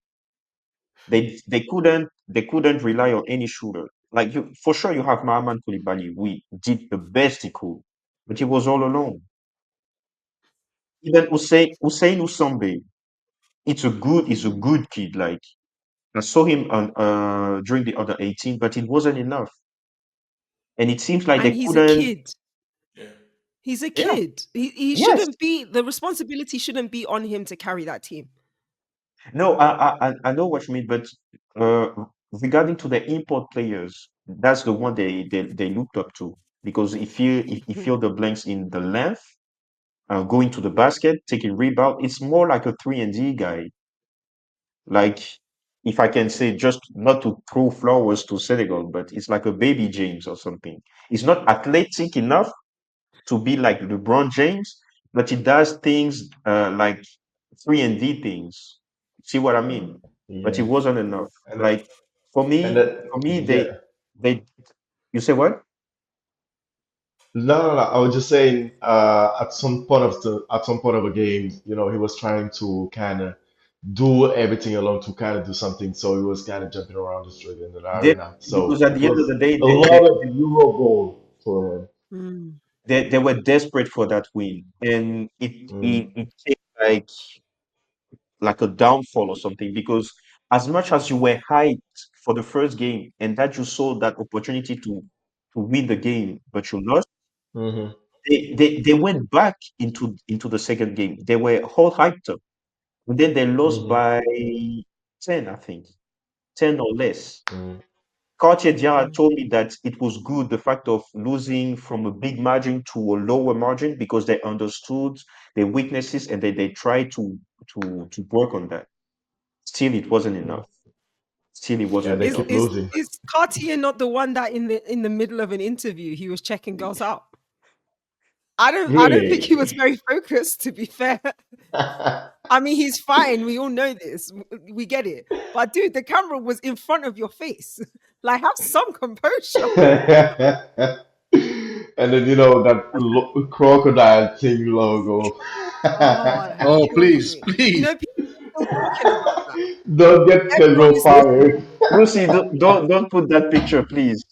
They couldn't rely on any shooter. Like, you, for sure, you have Mahaman Koulibaly. We did the best he could, but he was all alone. Even Hussein Usombe, he's a good kid. Like, I saw him on during the under 18, but it wasn't enough. And it seems like And they he's a couldn't. kid. He's a Yeah. kid. He Yes. shouldn't be, the responsibility shouldn't be on him to carry that team. No, I know what you mean, but uh, regarding to the import players, that's the one they looked up to, because he fill the blanks in the length going to the basket, taking rebound. It's more like a 3 and D guy. Like, if I can say, just not to throw flowers to Senegal, but it's like a baby James or something. He's not athletic enough to be like LeBron James, but he does things like 3 and D things. See what I mean? But it Yeah. wasn't enough. And Like, for and me, that for me, yeah. they. You say what? No, no, no. I was just saying, at some point of a game, he was trying to kind of do everything alone to kind of do something. So he was kind of jumping around the street in the They, arena. because So at it the end of was the day, a lot of Euro goal for him. Mm. they were desperate for that win, and Mm, it came like a downfall or something. Because as much as you were hyped for the first game and that you saw that opportunity to win the game, but you lost, hmm they went back into the second game. They were all hyped up, and then they lost hmm by 10, I think, 10 or less. mm. Cartier Diarra Mm. told me that it was good, the fact of losing from a big margin to a lower margin, because they understood their weaknesses and they tried to work on that. Still, it wasn't Mm. enough. Still, it Yeah, wasn't they Is enough. keep is losing. is Cartier not the one that in the middle of an interview he was checking girls out? I don't think he Really? was very focused, to be fair. I mean, he's fine. We all know this. We get it. But dude, the camera was in front of your face. Like, have some composure. And then that crocodile thing logo. Oh, that Oh, kills please, me. please. People are still talking about that. Don't get Everyone Pedro is listening. fired. Lucy, don't put that picture, please.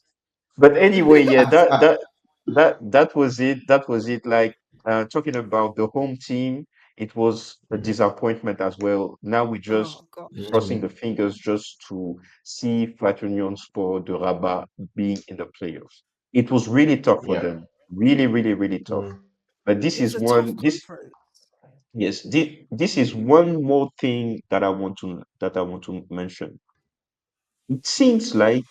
But anyway, yeah, that was it. That was it. Like, talking about the home team, it was a disappointment as well. Now we just Oh gosh. crossing Mm, the fingers just to see Fratunion Sport de Rabat being in the playoffs. It was really tough for yeah. them. Really, really, really tough. Mm, But It was a tough conference. this is one more thing that I want to mention. It seems like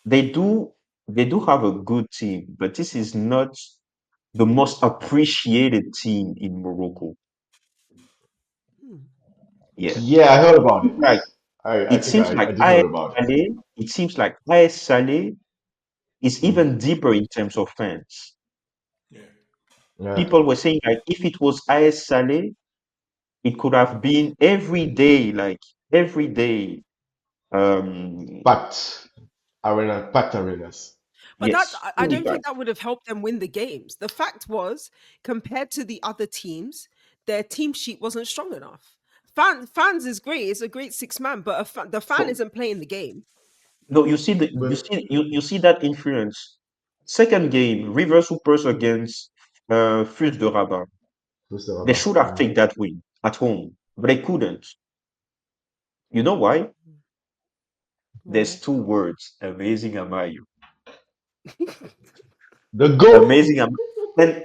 they do they do have a good team, but this is not the most appreciated team in Morocco. Hmm. Yeah. yeah, I heard about it. Like, I it think seems I like did AS hear about it. Saleh, it seems like AS Saleh is Mm, even deeper in terms of fans. Yeah. yeah. People were saying, like, if it was AS Saleh, it could have been every day, like every day. Um, Packed arenas. But that yes, I fully don't back. think that would have helped them win the games. The fact was, compared to the other teams, their team sheet wasn't strong enough. Fans is great. It's a great six man, but the fan So isn't playing the game. no, you see But you see that influence. Second game, River Supers against Fus de Rabat. who's the They other? should have taken that win at home, but they couldn't. You know why? There's Why? two words: amazing Amayu. The goat. Amazing and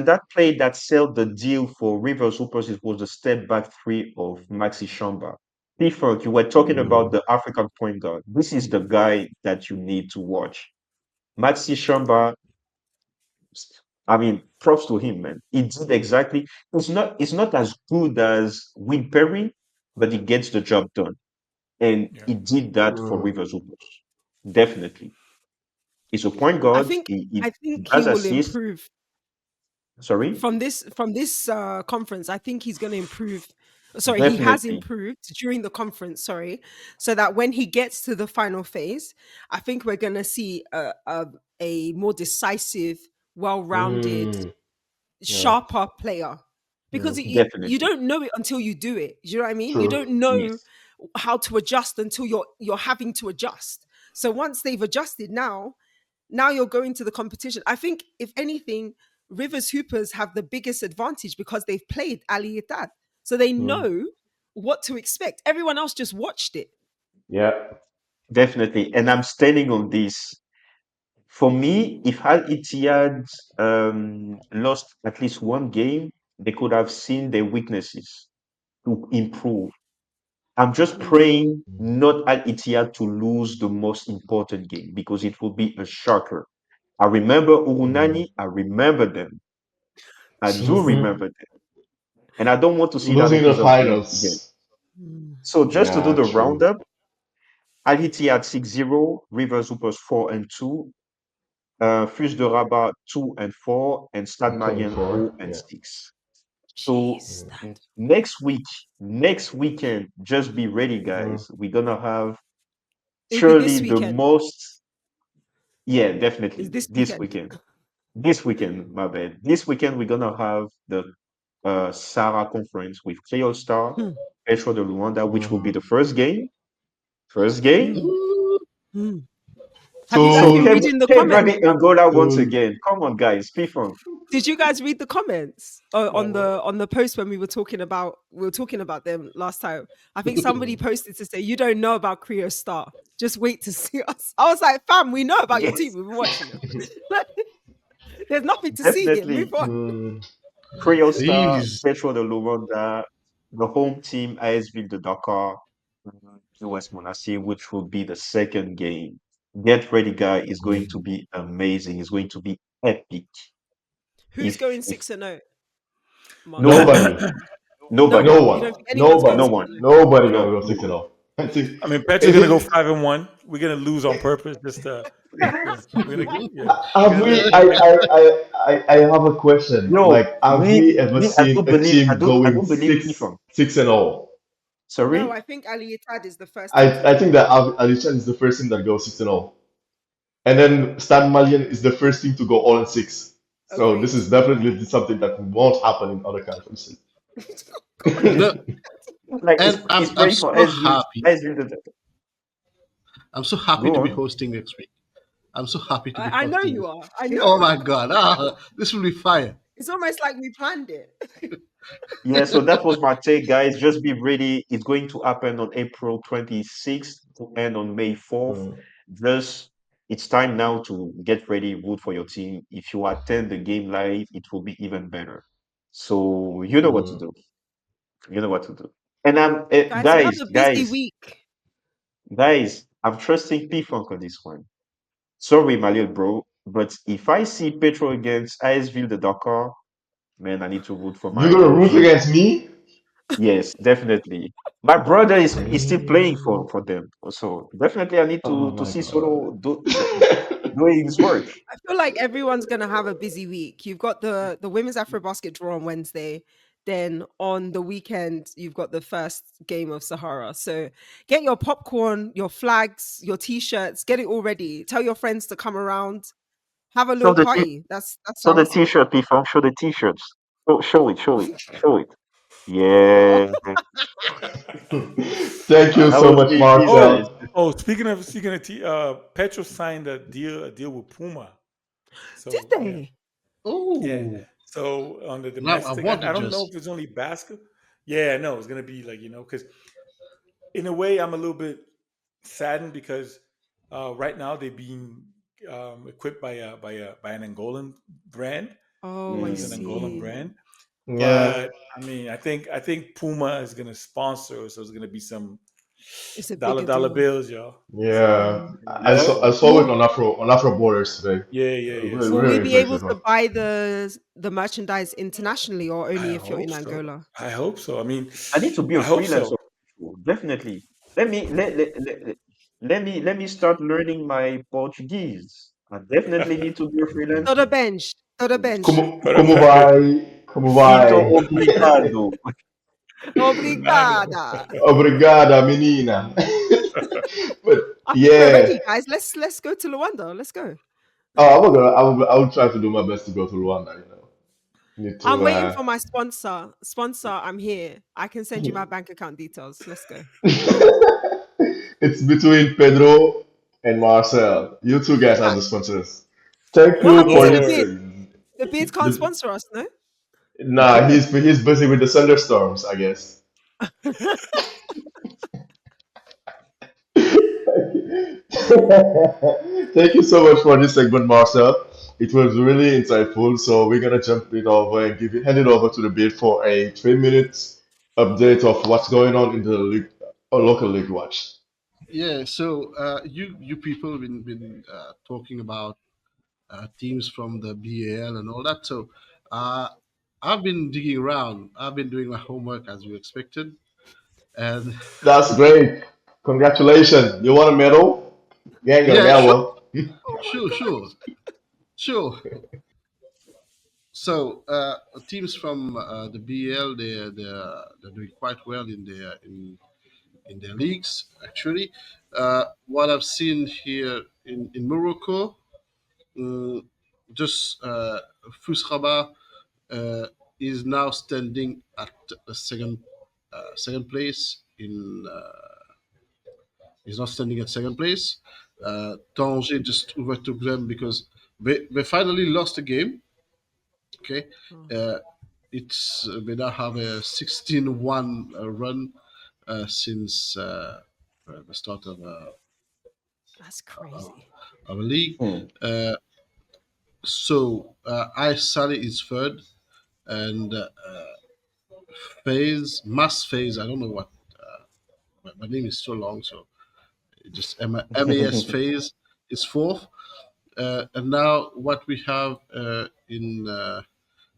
that play that sealed the deal for River Supers, it was the step back three of Maxi Chamba. Frank, you were talking about Mm, the African point guard. This is the guy that you need to watch. Maxi Chamba, I mean, props to him, man. He did exactly. It's not as good as Will Perry, but he gets the job done, and Yeah. he did that for mm. Rivers Upas. Definitely, he's a point I guard. think He I think he does will assist. improve Sorry, from this conference. I think he's going to improve. Sorry, he has definitely. improved during the conference. Sorry, so that when he gets to the final phase, I think we're going to see a more decisive, well-rounded, Mm, yeah, sharper player. Because mm. you Definitely. don't know it until you do it. Do you know what I mean? You True. don't know Yes. how to adjust until you're having to adjust. So once they've adjusted, now you're going to the competition. I think, if anything, Rivers Hoopers have the biggest advantage because they've played Ali Ittad. So they Mm, know what to expect. Everyone else just watched it. yeah. Definitely. And I'm standing on this. For me, if Al Ittihad lost at least one game, they could have seen their weaknesses to improve. I'm just Mm, praying not Al Ittihad to lose the most important game, because it will be a shocker. I remember Mm, Urunani. I remember them. I do remember that. And I don't want to see that Losing the episode again. finals. Mm. So just to do Yeah, the true. roundup, Haiti at 6-0, Rivers Hoopers 4-2, Fus de Rabat 2-4, and Stade Two and Malien four. Yeah. 0-6. So Jeez, that. next weekend, just be ready, Mm. guys. We're gonna have It'll be surely this the weekend. most, yeah, It's definitely this this weekend. weekend. This weekend, my bad. This weekend we're gonna have the Sarah conference with Creole Star, Hmm. Petro de Luanda, which will be Mhm. the first game. First game. Hmm. Hmm. Have you guys So been So, reading the Cape comments? Verde Angola once um, again. Come on, guys. P-Funk. Did you guys read the comments Oh, what? on the post when we were talking about them last time? I think somebody posted to say you don't know about Creo Star. Just wait to see us. I was like, fam, we know about your team. Yes, We've been watching them. There's nothing to see here. Move definitely. on. mm, Creole Star, Please. Petro de Luanda, the home team, ASV de Dakar, US Monastir, which will be the second game. Get ready, guy. It's going to be amazing. It's going to be epic. Who's going If 6-0, Marcel? nobody, nobody, No nobody, no one. You one, don't think anyone's going no nobody, 6-0? one, nobody gonna no, go no six and one. all. I think I mean, Petra's if gonna go it, 5-1. We're gonna lose on purpose. Just yeah, we're gonna yeah. We're have gonna let we? them win. I have a question. Yo, Like, have we ever I seen do a believe, team I going do believe P-Funk. six and all? No, Sorry? I think Ali Ittad is the first team to I do think it. that Alishan is the first team that goes six and all, and then Stan Malian is the first team to go all in six. So this Agreed. is definitely something that won't happen in other countries. No, Like, and it's I'm praying for so happy. SG to I'm so happy go to be on. hosting next week. I'm so happy to be I know hosting you this. are. I know. Oh my god. This will be fire. It's almost like we planned it. Yeah, so that was my take, guys. Just be ready. It's going to happen on April 26th to end on May 4th. Mm, Just, it's time now to get ready, root for your team. If you attend the game live, it will be even better. So you know what to mm. do. You know what to do. And Guys, you have a busy week. I'm trusting P-Funk on this one. Sorry, my little bro, but if I see Petro against ASV the Dakar, man, I need to root for You're my gonna root OG. against me? Yes, definitely. My brother is still playing Damn. for them, so definitely I need Oh to my see god. Solo doing his work. I feel like everyone's gonna have a busy week. You've got the women's AfroBasket draw on Wednesday. Then on the weekend, you've got the first game of Sahara. So get your popcorn, your flags, your t-shirts, get it all ready. Tell your friends to come around, have a Show little the party. That's show how I the see it. T-shirt, P-Funk. Show the T-shirts. Show it, show it. Yeah, Thank you that so was much, me, peace, guys. Marcel. Speaking of Petro signed a deal with Puma. Did So yeah, they? yeah. Oh, So on the now I domestic, want I to don't know just. if it's only basketball. Yeah, no, it's gonna be like because in a way I'm a little bit saddened because right now they're being equipped by an Angolan brand. Oh, I Puma's an Mm. Angolan see. brand, Yeah. but I mean, I think Puma is gonna sponsor, so it's gonna be some It's a dollar bigger dollar deal. bills, y'all. So Yeah. Yeah, I so saw it Will on Afro Borders today. yeah. Really, will So we really be able impressive, to huh? buy the merchandise internationally or I only if you're hope in so. Angola? I hope so. I mean, I need to be a I hope freelancer. so. Definitely. Let me start learning my Portuguese. I definitely need to be a Todo freelancer. bench. Todo bench. Como vai? Como Muito vai? obrigado. Nada. Obrigada. Obrigada, menina. But I think we're yeah, ready, guys. Let's go to Luanda. Let's go. I will try to do my best to go to Rwanda. Need I'm to. waiting for my sponsor. Sponsor, I'm here. I can send you my bank account details. Let's go. It's between Pedro and Marcel. You two guys are Ah, the sponsors. Thank what you happened for to the Word. beard? listening. The beard can't The- sponsor us, no? Nah, he's busy with the thunderstorms, I guess. Thank you so much for this segment, Marcel. It was really insightful. So we're gonna jump it over and hand it over to the bid for a 3 minutes update of what's going on in the league, local league watch. Yeah. So you people been talking about teams from the BAL and all that. So uh, I've been digging around. I've been doing my homework as you expected, and That's great. Congratulations. You want a medal? Gang yeah, got sure, one. Oh my sure, sure, gosh. sure. So teams from the BL, they're doing quite well in their leagues. Actually, what I've seen here in Morocco, mm, just Fus Rabat uh, is now standing at the second place in. He's not standing at second place. Tanger just overtook them because they finally lost a game. Okay, Oh, uh, it's they now have a 16-1 run since the start that's crazy. of a league. Hmm. Uh, so I Sally is third, and Mass Phase. I don't know what my name is so long, so just MAS Phase is fourth. And now what we have in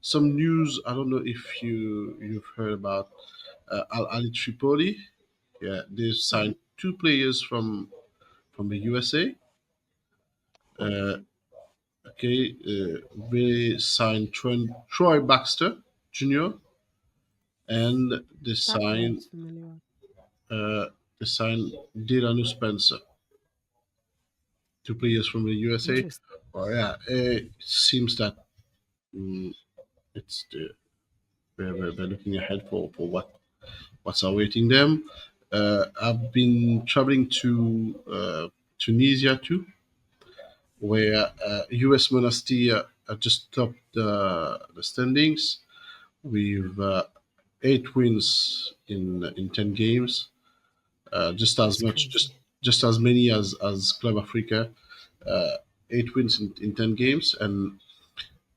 some news. I don't know if you've heard about Al Ali Tripoli. Yeah, they Mhm. signed two players from the USA. Uh, okay, they signed Troy Baxter Jr. and they That signed name's familiar. uh, they signed Delano Spencer, two players from the USA. Interesting. Oh yeah, it seems that mm, it's they're looking ahead for what's awaiting them. I've been traveling to Tunisia too, where US Monastir just topped the standings with 8 wins in 10 games, just as That's much, just crazy. just as many as Club Africa. Uh, 8 wins in 10 games, and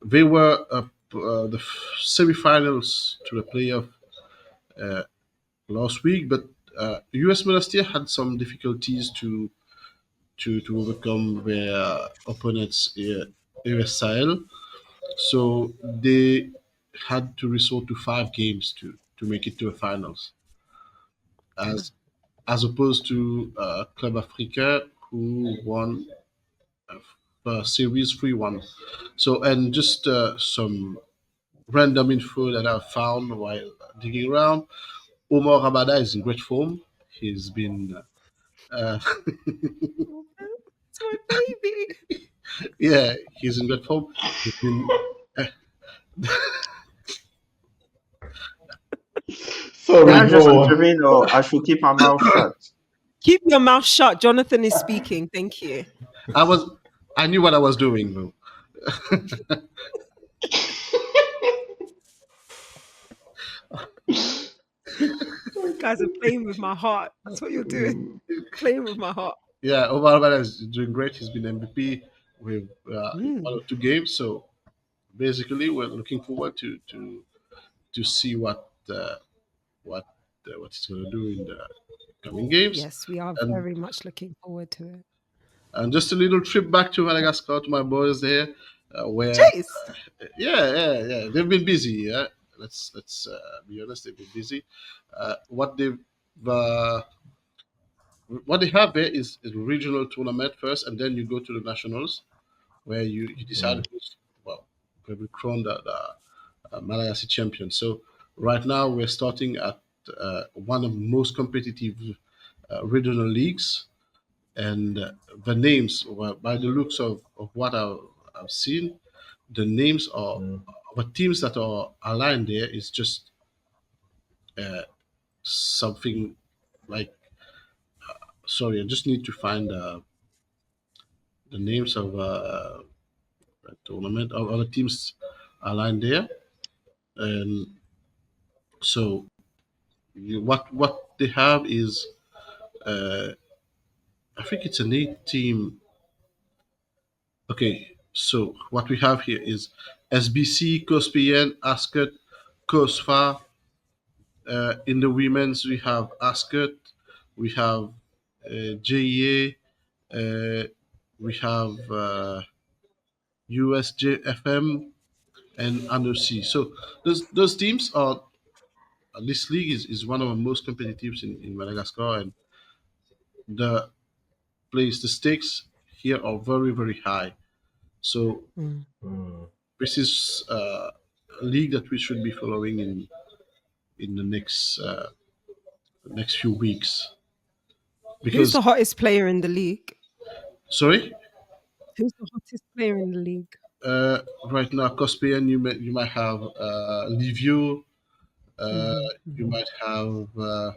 they were the semi-finals to the playoff uh, last week. But US Monastir had some difficulties to overcome their opponents, AS Sahel. So they had to resort to 5 games to make it to the finals, as as opposed to Club Africa, who won the series 3-1. So, and just some random info that I've found while digging around. Omar Rabada is in great form. He's been uh, Oh, it's my baby. yeah, he's in great form. He's been Can Sorry, I just go on. intervene, or I should keep my mouth shut? Keep your mouth shut. Jonathan is speaking. Thank you. I was I knew what I was doing though. You guys are playing with my heart. That's what you're doing. Playing with my heart. Yeah, Omar Rabada is doing great. He's been MVP with one Mm. or two games. So basically, we're looking forward to see what what he's going to do in the coming games. Yes, we are And very much looking forward to it. just a little trip back to Madagascar to my boys there, where Chase. yeah, they've been busy. Yeah, let's be honest, they've been busy. Uh, what they have there is a regional tournament first, and then you go to the nationals, where you decide who's well will be crowned the Malagasy champion. So right now we're starting at one of the most competitive regional leagues, and the names, well, by the looks of what I've seen, the names are of the teams that are aligned there is just uh, something like. Sorry, I just need to find the names of the tournament of other teams aligned there, and so what they have is uh, I think it's an 8 team. Okay, so what we have here is SBC, Cospien, Ascot, Cosfa. In the women's, we have Ascot, we have JEA, we have USJFM, and under C. So those teams are this league is one of the most competitive in Madagascar, and the the stakes here are very very high. So Mm. Mm. this is a league that we should be following in the next few weeks Who's because the hottest player in the league? sorry. Who's the hottest player in the league? Right now, Cospian, you might have Livio. Uh, Hmm. you might have I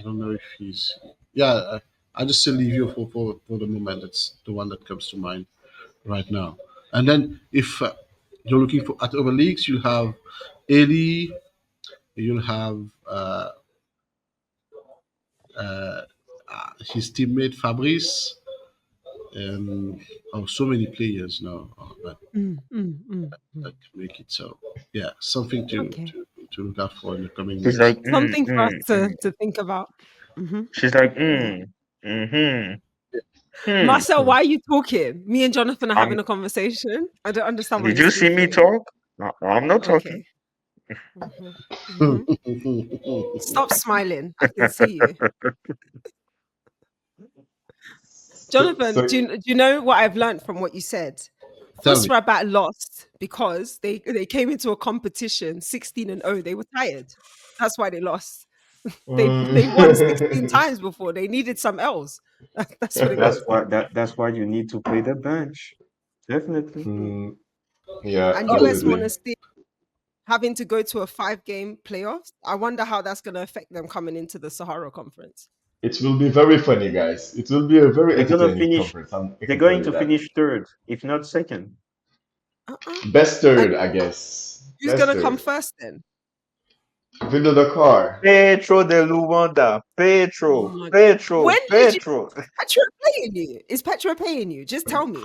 don't know if he's yeah. I just say Livio for the moment. That's the one that comes to mind right now. And then if you're looking for at other leagues, you have Eli. You'll have uh, his teammate Fabrice. So many players now that can make it. So yeah, something Okay. to look out for in the coming She's weeks. like, Something for us to think about. Hmm. She's like, Yeah. mm-hmm, hmm. Marcel, why are you talking? Me and Jonathan are having I'm, a conversation. I don't understand what did you're you see me speaking. talk? No, I'm not talking. Okay. Hmm. Hmm. Stop smiling. I can see you. Jonathan, So do you know what I've learned from what you said? Tell me. Rabat lost because they came into a competition 16-0. They were tired. That's why they lost. They won 16 mm. times before. They needed some else. That's what it That's was. why that's why you need to play the bench. Definitely. Mm, yeah, And US absolutely. Monastir having to go to a 5-game playoffs. I wonder how that's going to affect them coming into the Sahara Conference. It will be very funny, guys. It will be a very They're gonna entertaining finish. conference. I They're can tell going you to that. finish third, if not second. Uh-uh. Best And third, I guess. who's going Best to come third. first then? Villa Dakar. Petro de Luanda. Oh Petro. my! When Petro. did you Petro. Petra paying you? Is Petra paying you? Just tell me.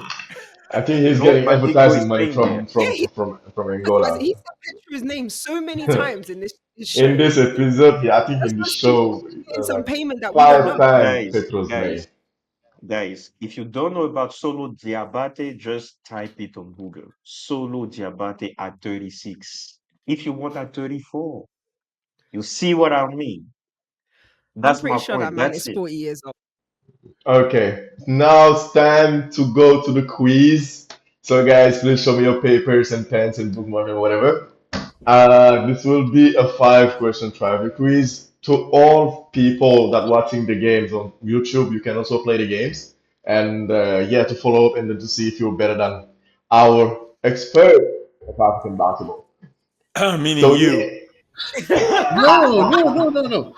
I think he's No, getting but Djigo is advertising money playing there. Yeah, from that's why Angola. he said Petra's name so many times in this In show. this episode, yeah, I think That's in the why she's show, getting some like payment that we don't five know. times Guys, Petro's name. guys, guys, if you don't know about Solo Diabate, just type it on Google. Solo Diabate at 36. If you want at 34, you see what I mean. I'm That's pretty my sure that point. man That's is it. 40 years old. Okay, now it's time to go to the quiz. So, guys, please show me your papers and pens and bookmark and whatever. This will be a five-question trivia quiz. To all people that watching the games on YouTube, you can also play the games. And yeah, to follow up and then to see if you're better than our expert of African basketball. Meaning So you. No, no, no, no, no.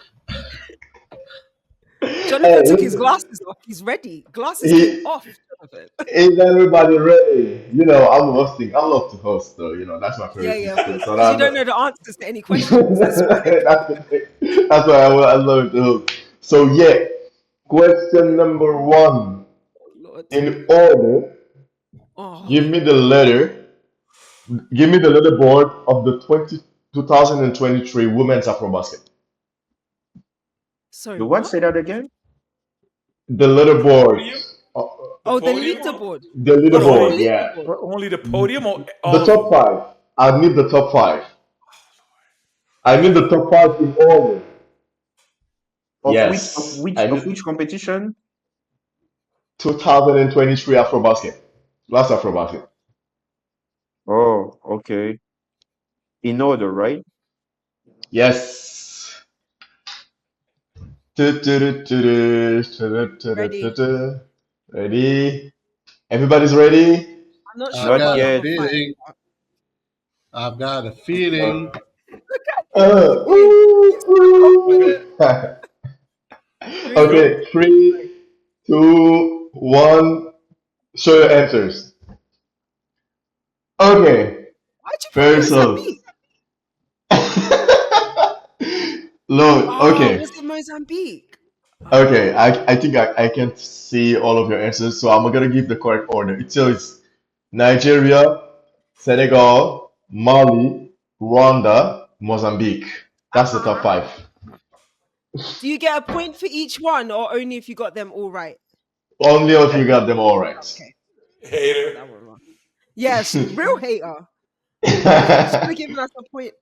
Jonathan hey, took his listen, glasses off. He's ready. Glasses came he, off, Jonathan. is everybody ready? You know, I'm hosting. I love to host, though. You know, that's my Yeah, favorite thing yeah, to of do. course. So Because you don't that, know the answers to any that's questions. That's why. the thing. That's why I love to host. So yeah, question number one. Oh, Lord. In order, Oh, give me the letter. Give me the leaderboard of the 2023 Women's AfroBasket. sorry, The what? what? Say that again? The The leaderboard. podium? uh, The Oh, the podium? leaderboard. the The But whole leaderboard, only yeah. leaderboard. but only the podium or The all of top them? five. I need the top five. I need the top five in order. Of which of Yes, which I of need which competition? 2023 AfroBasket. Last AfroBasket. Oh, okay. In order, right? Yes. Ready. Ready? Everybody's ready? I'm not sure I've Not about got a yet. number five. feeling. I've got a feeling. Look at him talking. He's Ooh, so confident. ooh. Three. Okay, three, two, one. Show your answers. Okay, Why'd you put first off. Mozambique? Lord, Oh, okay. was it Mozambique? Okay, Oh, I think I can see all of your answers, so I'm gonna give the correct order. It says Nigeria, Senegal, Mali, Rwanda, Mozambique. That's the top five. do you get a point for each one, or only if you got them all right? Only if you got them all right. Okay, I got Hater. that one wrong. Yes, real hater. Should have given us a point.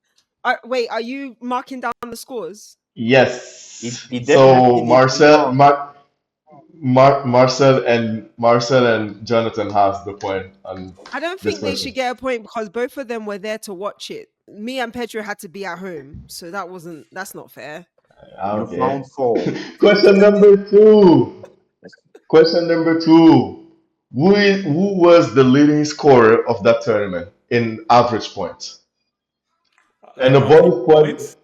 Wait, are you marking down the scores? Yes. He definitely So needs more. Marcel and Jonathan has the point on I don't this think they question. should get a point because both of them were there to watch it. Me and Pedro had to be at home, so that's not fair. You Okay. found four. Question number two. Question number two. Who was the leading scorer of that tournament in average points? And Like the how many bonus point, points?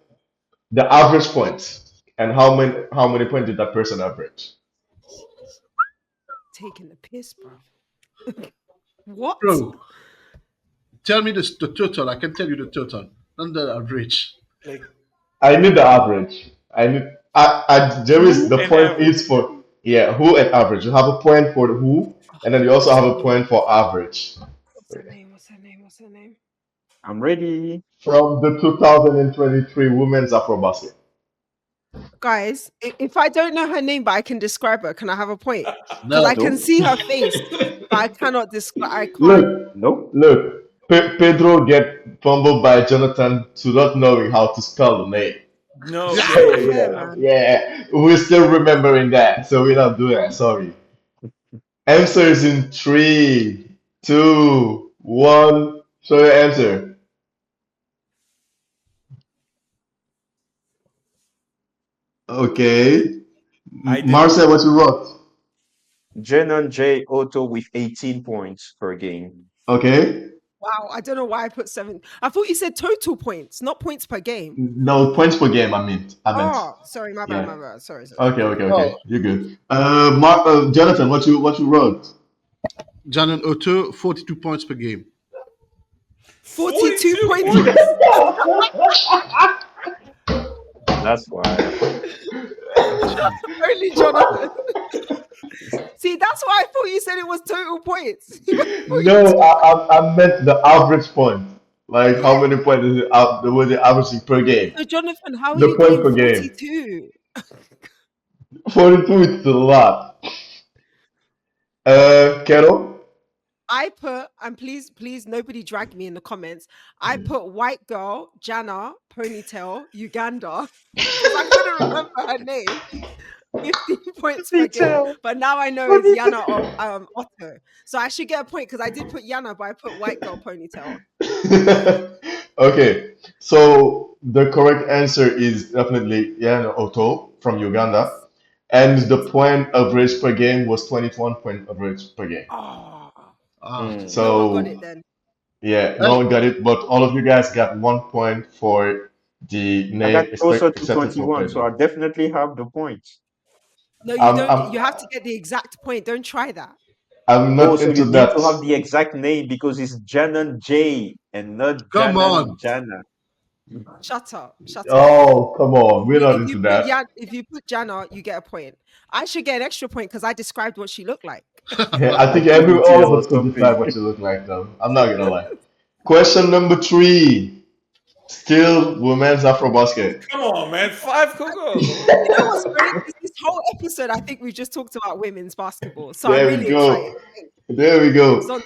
the average points, and how many points did that person average? Taking the piss, bro. What? Bro, tell me the total. I can tell you the total, not the average. Like I need the average. There is who the and point is average? for yeah who and average. You have a point for the who, and then you also What's have her a name? point for average. What's her name? What's her name? What's her name? I'm ready. From the 2023 Women's AfroBasket. Guys, if I don't know her name, but I can describe her, can I have a point? Because I No, can Nope. see her face, but I cannot describe. I can't. Look, Nope. look. Pedro get fumbled by Jonathan to not knowing how to spell the name. No, That's yeah, So not yeah, fair, yeah, yeah. man. yeah, we're still remembering that, so we're not doing that. Sorry. Answers in three, two, one. Show your answer. Okay. I didn't. Marcel, what you wrote? Jenon J. Otto with 18 points per game. Okay. Wow, I don't know why I put 7. I thought you said total points, not points per game. No points per game. I meant. Oh, sorry, my bad, Yeah. my bad. Sorry. Okay. Okay. oh, Okay. You're good. Jonathan, what you wrote? Janon Otto, 42 points per game. 42 42 points. points. That's why. Only Jonathan. See, that's why I thought you said it was total points. No, I meant the average point. Like how Yeah. many points is it out? The way they averaging per game? So, Jonathan, how are The you point getting per game. 42? 42 is a lot. Kettle. I put, and please, nobody drag me in the comments. I put white girl, Jana, ponytail, Uganda, because I couldn't remember her name. 15 points per game. But now I know it's Yana or Otto. So I should get a point because I did put Yana, but I put white girl ponytail. Okay, so the correct answer is definitely Yan Otto from Uganda, and the point average per game was 21 point average per game. Oh, Ah, Hmm. no one got it So then. yeah, no hey, one got it, but all of you guys got 1 point for the I name, got closer to except for 21, so I Pedro. definitely have the points. No, you I'm don't. I'm You have to get the exact point. Don't try that. I'm Oh, not so into you need that. to have the exact name because it's Janan J and not come Janan on. Jana. Shut up. Shut up. Oh, come on, we're not into that. If you put Jana, you get a point. I should get an extra point because I described what she looked like. Yeah, I think all Activities of or us could something. decide what you look like, though. I'm not gonna lie. Question number three, still women's AfroBasket. Come on, man. 5 Coco. You know what's great? This whole episode, I think we just talked about women's basketball. So I'm There we really excited. go. There we go. So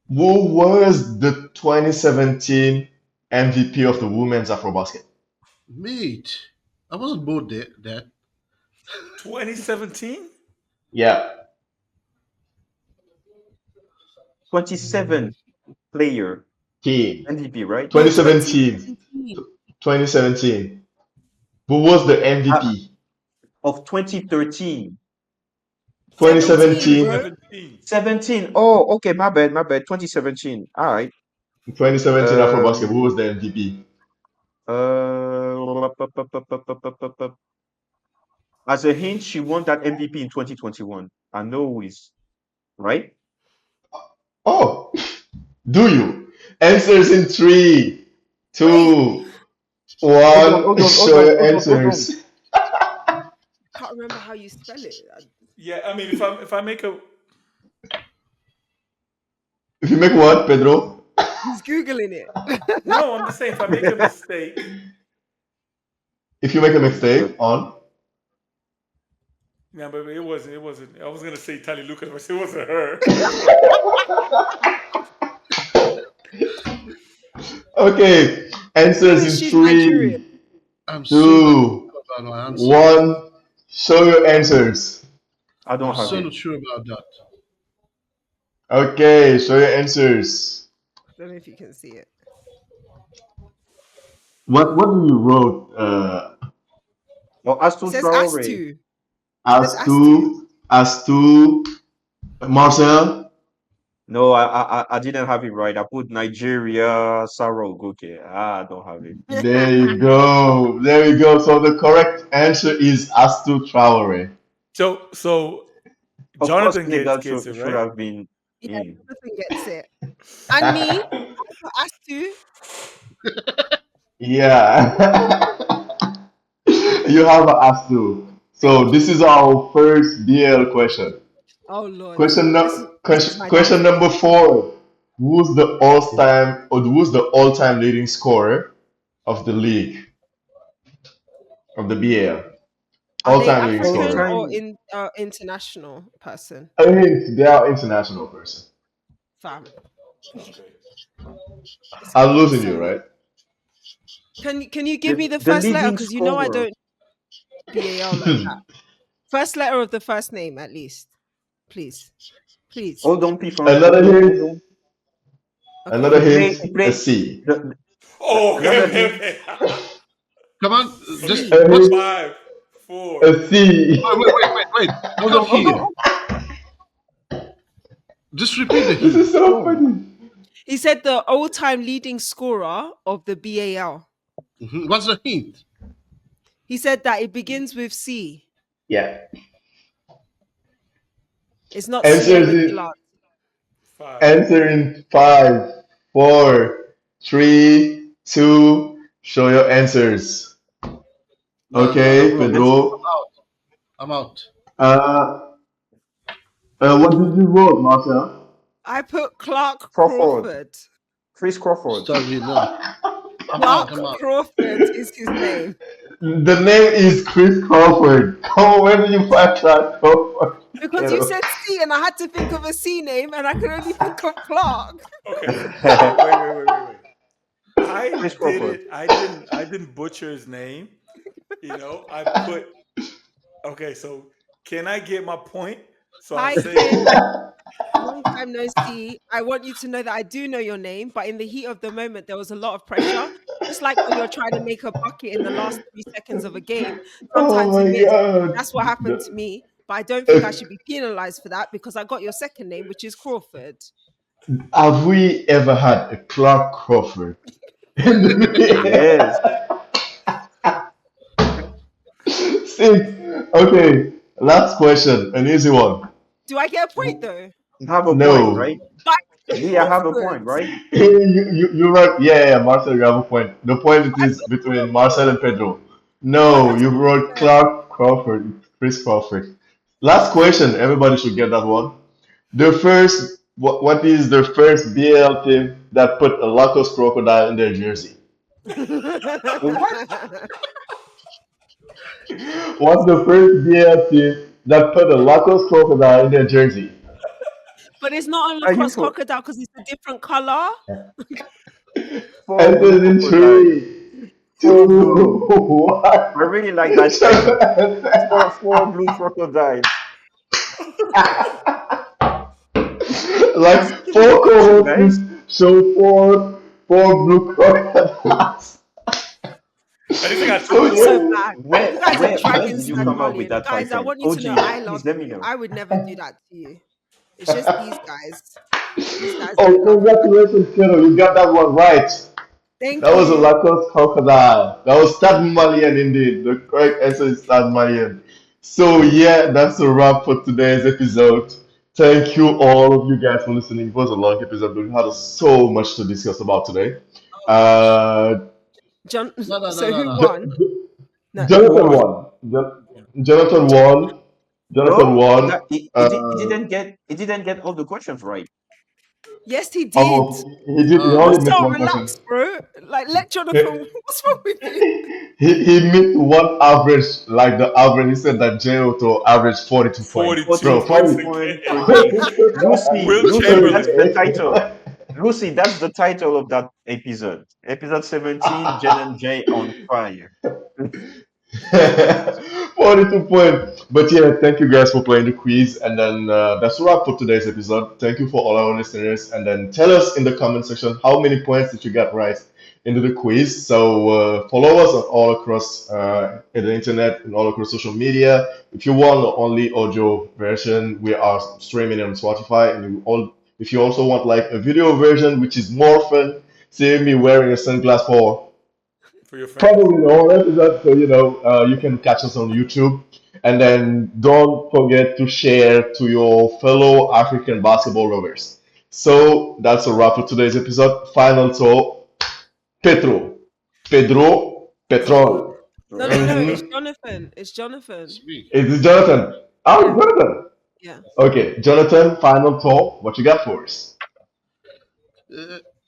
Who was the 2017 MVP of the women's AfroBasket? Mate, I wasn't bored there. 2017? Yeah, 27 player team. MVP, right? no, 2017. 2017. 2017. Who was the Ah, MVP? of 2013. 17, 2017. bro. 17. 17. Oh, okay, my bad. 2017. All right. 2017 AfroBasket. Who Um, was the MVP? uh, as a hint, she won that MVP in 2021. I know who is, right? Oh, do you? Answers in three, Wait, two, Hold on, one. hold on, hold Show on, your hold on, hold on. answers. can't remember how you spell it. Yeah, I mean, if I make a If you make what, Pedro? He's googling it. no, I'm just saying if I make a mistake, If you make a Understood. mistake on, Yeah, but it wasn't. It wasn't. I was gonna say Tali Lucas, but it wasn't her. Okay, answers Maybe in she's Nigerian. three, I'm so not two, sure about my answer. one. Show your answers. I I'm don't have so it. not sure about that. Okay, show your answers. Don't know if you can see it. What do you wrote? Well, It Aston says Traore. Astu. It says As Astu. to Marcel. No, I didn't have it right. I put Nigeria, Sarah Ogoke. I don't have it. There you go. There you go. So the correct answer is Astu Traore. So Of course, Jonathan Senegal gets it should right. have been Yeah, in. Jonathan gets it. And me, I put Astu. Yeah. You have Astu. Thank So this you. is our first BL question. Oh Lord, Question this is my question downfall. number four. Who's the all-time leading scorer of the league of the BL? Are they All-time leading All African scorer. or time. international person? I mean, they are international person. Fam, Okay. it's I'm gonna be losing so you, many. right? Can you give me the The first letter? leading Because you know I scorer. don't BAL like that. First letter of the first name, at least, please, please. Hold on, P-Funk. Another Hold hint. on. Okay. Another hint. He A played C. Oh, okay, another okay, hint. okay. Come on, just C. A what's? hint. Five, four. A C. Wait. Hold on Hold here. on. Just repeat the This is hint. so Hold on. funny. He said the all-time leading scorer of the BAL. What's the hint? He said that it begins with C. Yeah. It's not Answer Sierra is Gillard. Five. answer in five, four, three, two. Show your answers. No, Okay, bro. Pedro. I'm out. Uh, what did you vote, Marcel? I put Clark Crawford. Crawford. Chris Crawford. Sorry, no. I'm out. Clark I'm out. Crawford is his name. The name is Chris Crawford. Come on, where did you find Clark Crawford? Because you said C and I had to think of a C name and I could only think of Clark. Okay. So wait. Chris Crawford. I didn't butcher his name. I put. Okay, so can I get my point? So I Hi, say. Chris. Long time no see. I want you to know that I do know your name, but in the heat of the moment, there was a lot of pressure. Just like when you're trying to make a bucket in the last 3 seconds of a game, Oh sometimes you my miss. God. That's what happened to The- me. But I don't think I should be penalized for that because I got your second name, which is Crawford. Have we ever had a Clark Crawford in the Yes. Six. Okay, last question, an easy one. Do I get a point though? You have a point, No. right? But Me, I have a Crawford. point, right? You're right. Yeah, Marcel, you have a point. The point I is put between Marcel Crawford. and Pedro. Oh, No, that's you wrote fair. Clark Crawford, Chris Crawford. Last question, everybody should get that one. What is the first BL team that put a Lacoste crocodile in their jersey? What? What's the first BL team that put a Lacoste crocodile in their jersey? But it's not a Are you lacrosse for crocodile because it's a different color. four blue Answers in crocodile? three, Four two, blue. I one. really like that shirt. Four blue crocodiles. That's Like the four question, guys. co-hosts show four blue crocodiles. At least I got 2 So It's so points. yeah. bad. You guys are Where dragging did you Stan come up with Mullion. that Guys, I title? want you to know OG, I love please let me you. know. I would never do that to you. It's just these guys. These guys Oh, don't love me. congratulations, Kiddo. You got that one right. Thank That was a you. Lacoste crocodile. That was Stade Malien indeed. The correct answer is Stade Malien. So yeah, that's a wrap for today's episode. Thank you all of you guys for listening. It was a long episode, but we had so much to discuss about today. Oh gosh. Uh, John. So No. who No. won? Jo- No. Who Jonathan won? won. Jonathan won. Jonathan No, he, won. got, he, Uh, did, he didn't get all the questions right. Yes, he did. Oh, he did. He You're only missed so one question. relaxed, bro. Like, let He, Jonathan. What's wrong with you? he missed one average, like the average. He said that J.O. to average 42 points. 42 Bro, 42 points points a 40. point per game. game. Lucy, Will Lucy, that's Chamberlain. the title. Lucy, that's the title of that episode. Episode 17, Jen and Jay on fire. 42 points. But yeah, thank you guys for playing the quiz. And then that's a wrap for today's episode. Thank you for all our listeners. And then tell us in the comment section how many points did you get right into the quiz. So follow us on all across the internet and all across social media. If you want the only audio version, we are streaming on Spotify. And if you also want like a video version, which is more fun, see me wearing a sunglass For your fans. probably the whole episode. So you can catch us on YouTube, and then don't forget to share to your fellow African basketball lovers. So that's a wrap for today's episode. Final thought, Petro, Pedro, Petrol. No, no, no. It's Mm-hmm. Jonathan. It's Jonathan. It's me. It's Jonathan. Oh, Yeah, it's Jonathan. yeah. Okay, Jonathan. Final thought. What you got for us?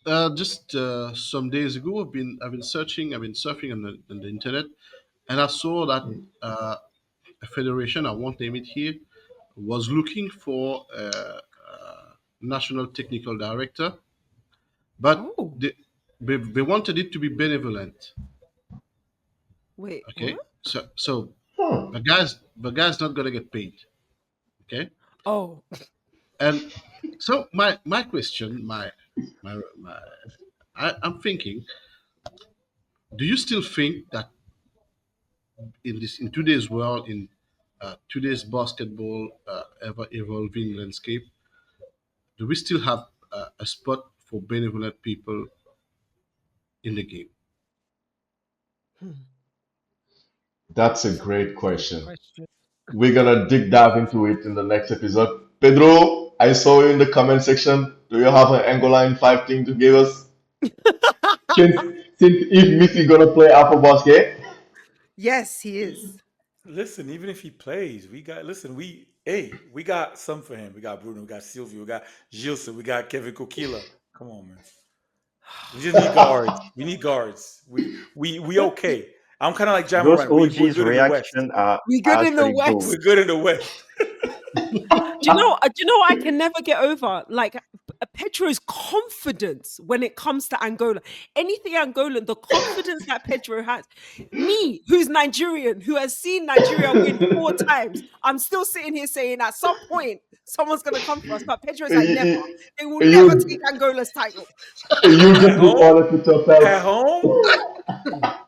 Uh, just some days ago, I've been searching, I've been surfing on the internet, and I saw that a federation, I won't name it here, was looking for a national technical director, but Oh, they wanted it to be benevolent. wait, Okay, what? so Hmm. the guy's not gonna get paid. Okay, Oh, and so my question, my I'm thinking, do you still think that in today's world, in today's basketball ever evolving landscape, do we still have a spot for benevolent people in the game? hmm, That's a great good question. question. We're gonna dig dive into it in the next episode. Pedro, I saw you in the comment section. Do you have an Angola in 5 thing to give us? Since since if Missy gonna play AfroBasket, Yes, he is. Listen, even if he plays, we got some for him. We got Bruno, we got Silvio, we got Gilson, we got Kevin Kokila. Come on, man. We just need guards. We need guards. We okay. I'm kind of like Those Jamoran. We're OG's good in the West. reaction are We good in the actually gold. We're West. good in the West. Do you know what I can never get over? Like Pedro's confidence when it comes to Angola. Anything Angolan, the confidence that Pedro has. Me, who's Nigerian, who has seen Nigeria win 4 times, I'm still sitting here saying at some point someone's gonna come for us. But Pedro's like, never. you, They will never you, take Angola's title. you At just be home, honest with at yourself. home,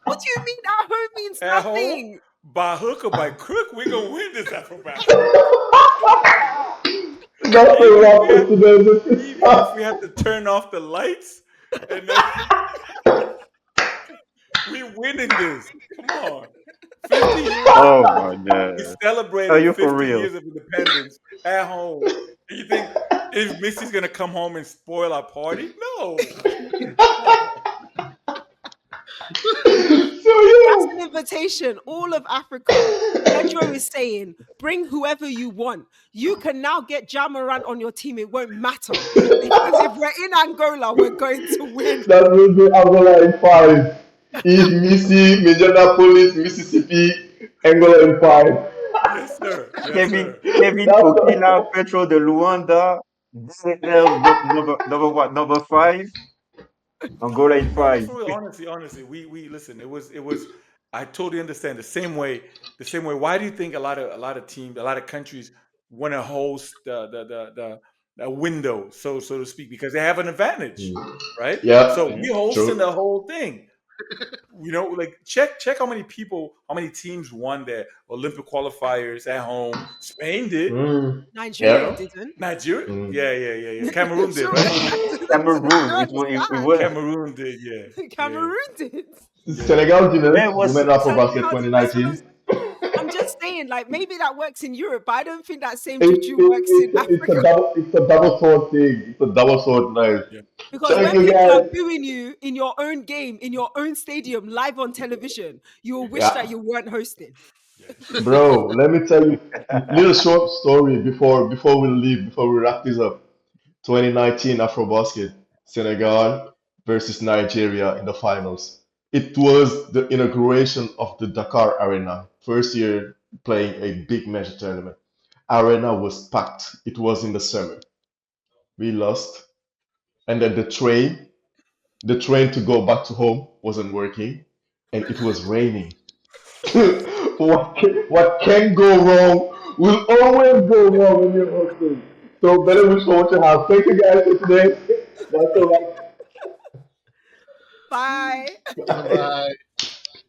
What do you mean at home means at home, nothing? by hook or by crook, we're gonna win this AfroBasket. That's a Even if wrap we for have, today's even if episode. we have to turn off the lights, and then we winning this. Come on, 50 years. Oh my We god. Are celebrated you for 50 real? years of independence at home. And you think if Missy's gonna come home and spoil our party? No. So That's an yeah. invitation. All of Africa. Pedro is saying, bring whoever you want. You can now get Jamaran on your team. It won't matter. Because if we're in Angola, we're going to win. That will be Angola in 5. If Missy, Minneapolis, Mississippi, Angola in 5. Yes, sir. Yes, Kevin sir. Kevin That's Kokila, Petro de Luanda, DL number what? Number 5, Angola in No, 5. for real. Honestly, we listen. It was. I totally understand the same way. Why do you think a lot of teams, a lot of countries want to host the window, so to speak, because they have an advantage, right? yeah, So we hosting true. the whole thing. Like check how many teams won their Olympic qualifiers at home. Spain did. Mm, You Nigeria yeah. know, didn't. Nigeria. Mm. Yeah. Cameroon did, So right? I Cameroon. don't It understand. was Cameroon did. Yeah. Cameroon did. Yeah. Senegal didn't. yeah, it was Women AfroBasket Senegal did. That's what 2019. I'm just saying, like, maybe that works in Europe, but I don't think that same It, juju it, works in Africa. it's a double sword thing. It's a double sword knife. Yeah. Because Thank when you people are guys. booing you in your own game, in your own stadium, live on television, you will wish that Yeah. you weren't hosting. Yeah, it's true. Bro, let me tell you little short story before we leave, before we wrap this up. 2019 AfroBasket, Senegal versus Nigeria in the finals. It was the inauguration of the Dakar Arena, first year playing a big major tournament. Arena was packed. It was in the summer. We lost, and then the train to go back to home wasn't working, and it was raining. What can go wrong will always go wrong when you're hosting. So better wish for what you have. Thank you guys for today. That's all Bye. right. Bye.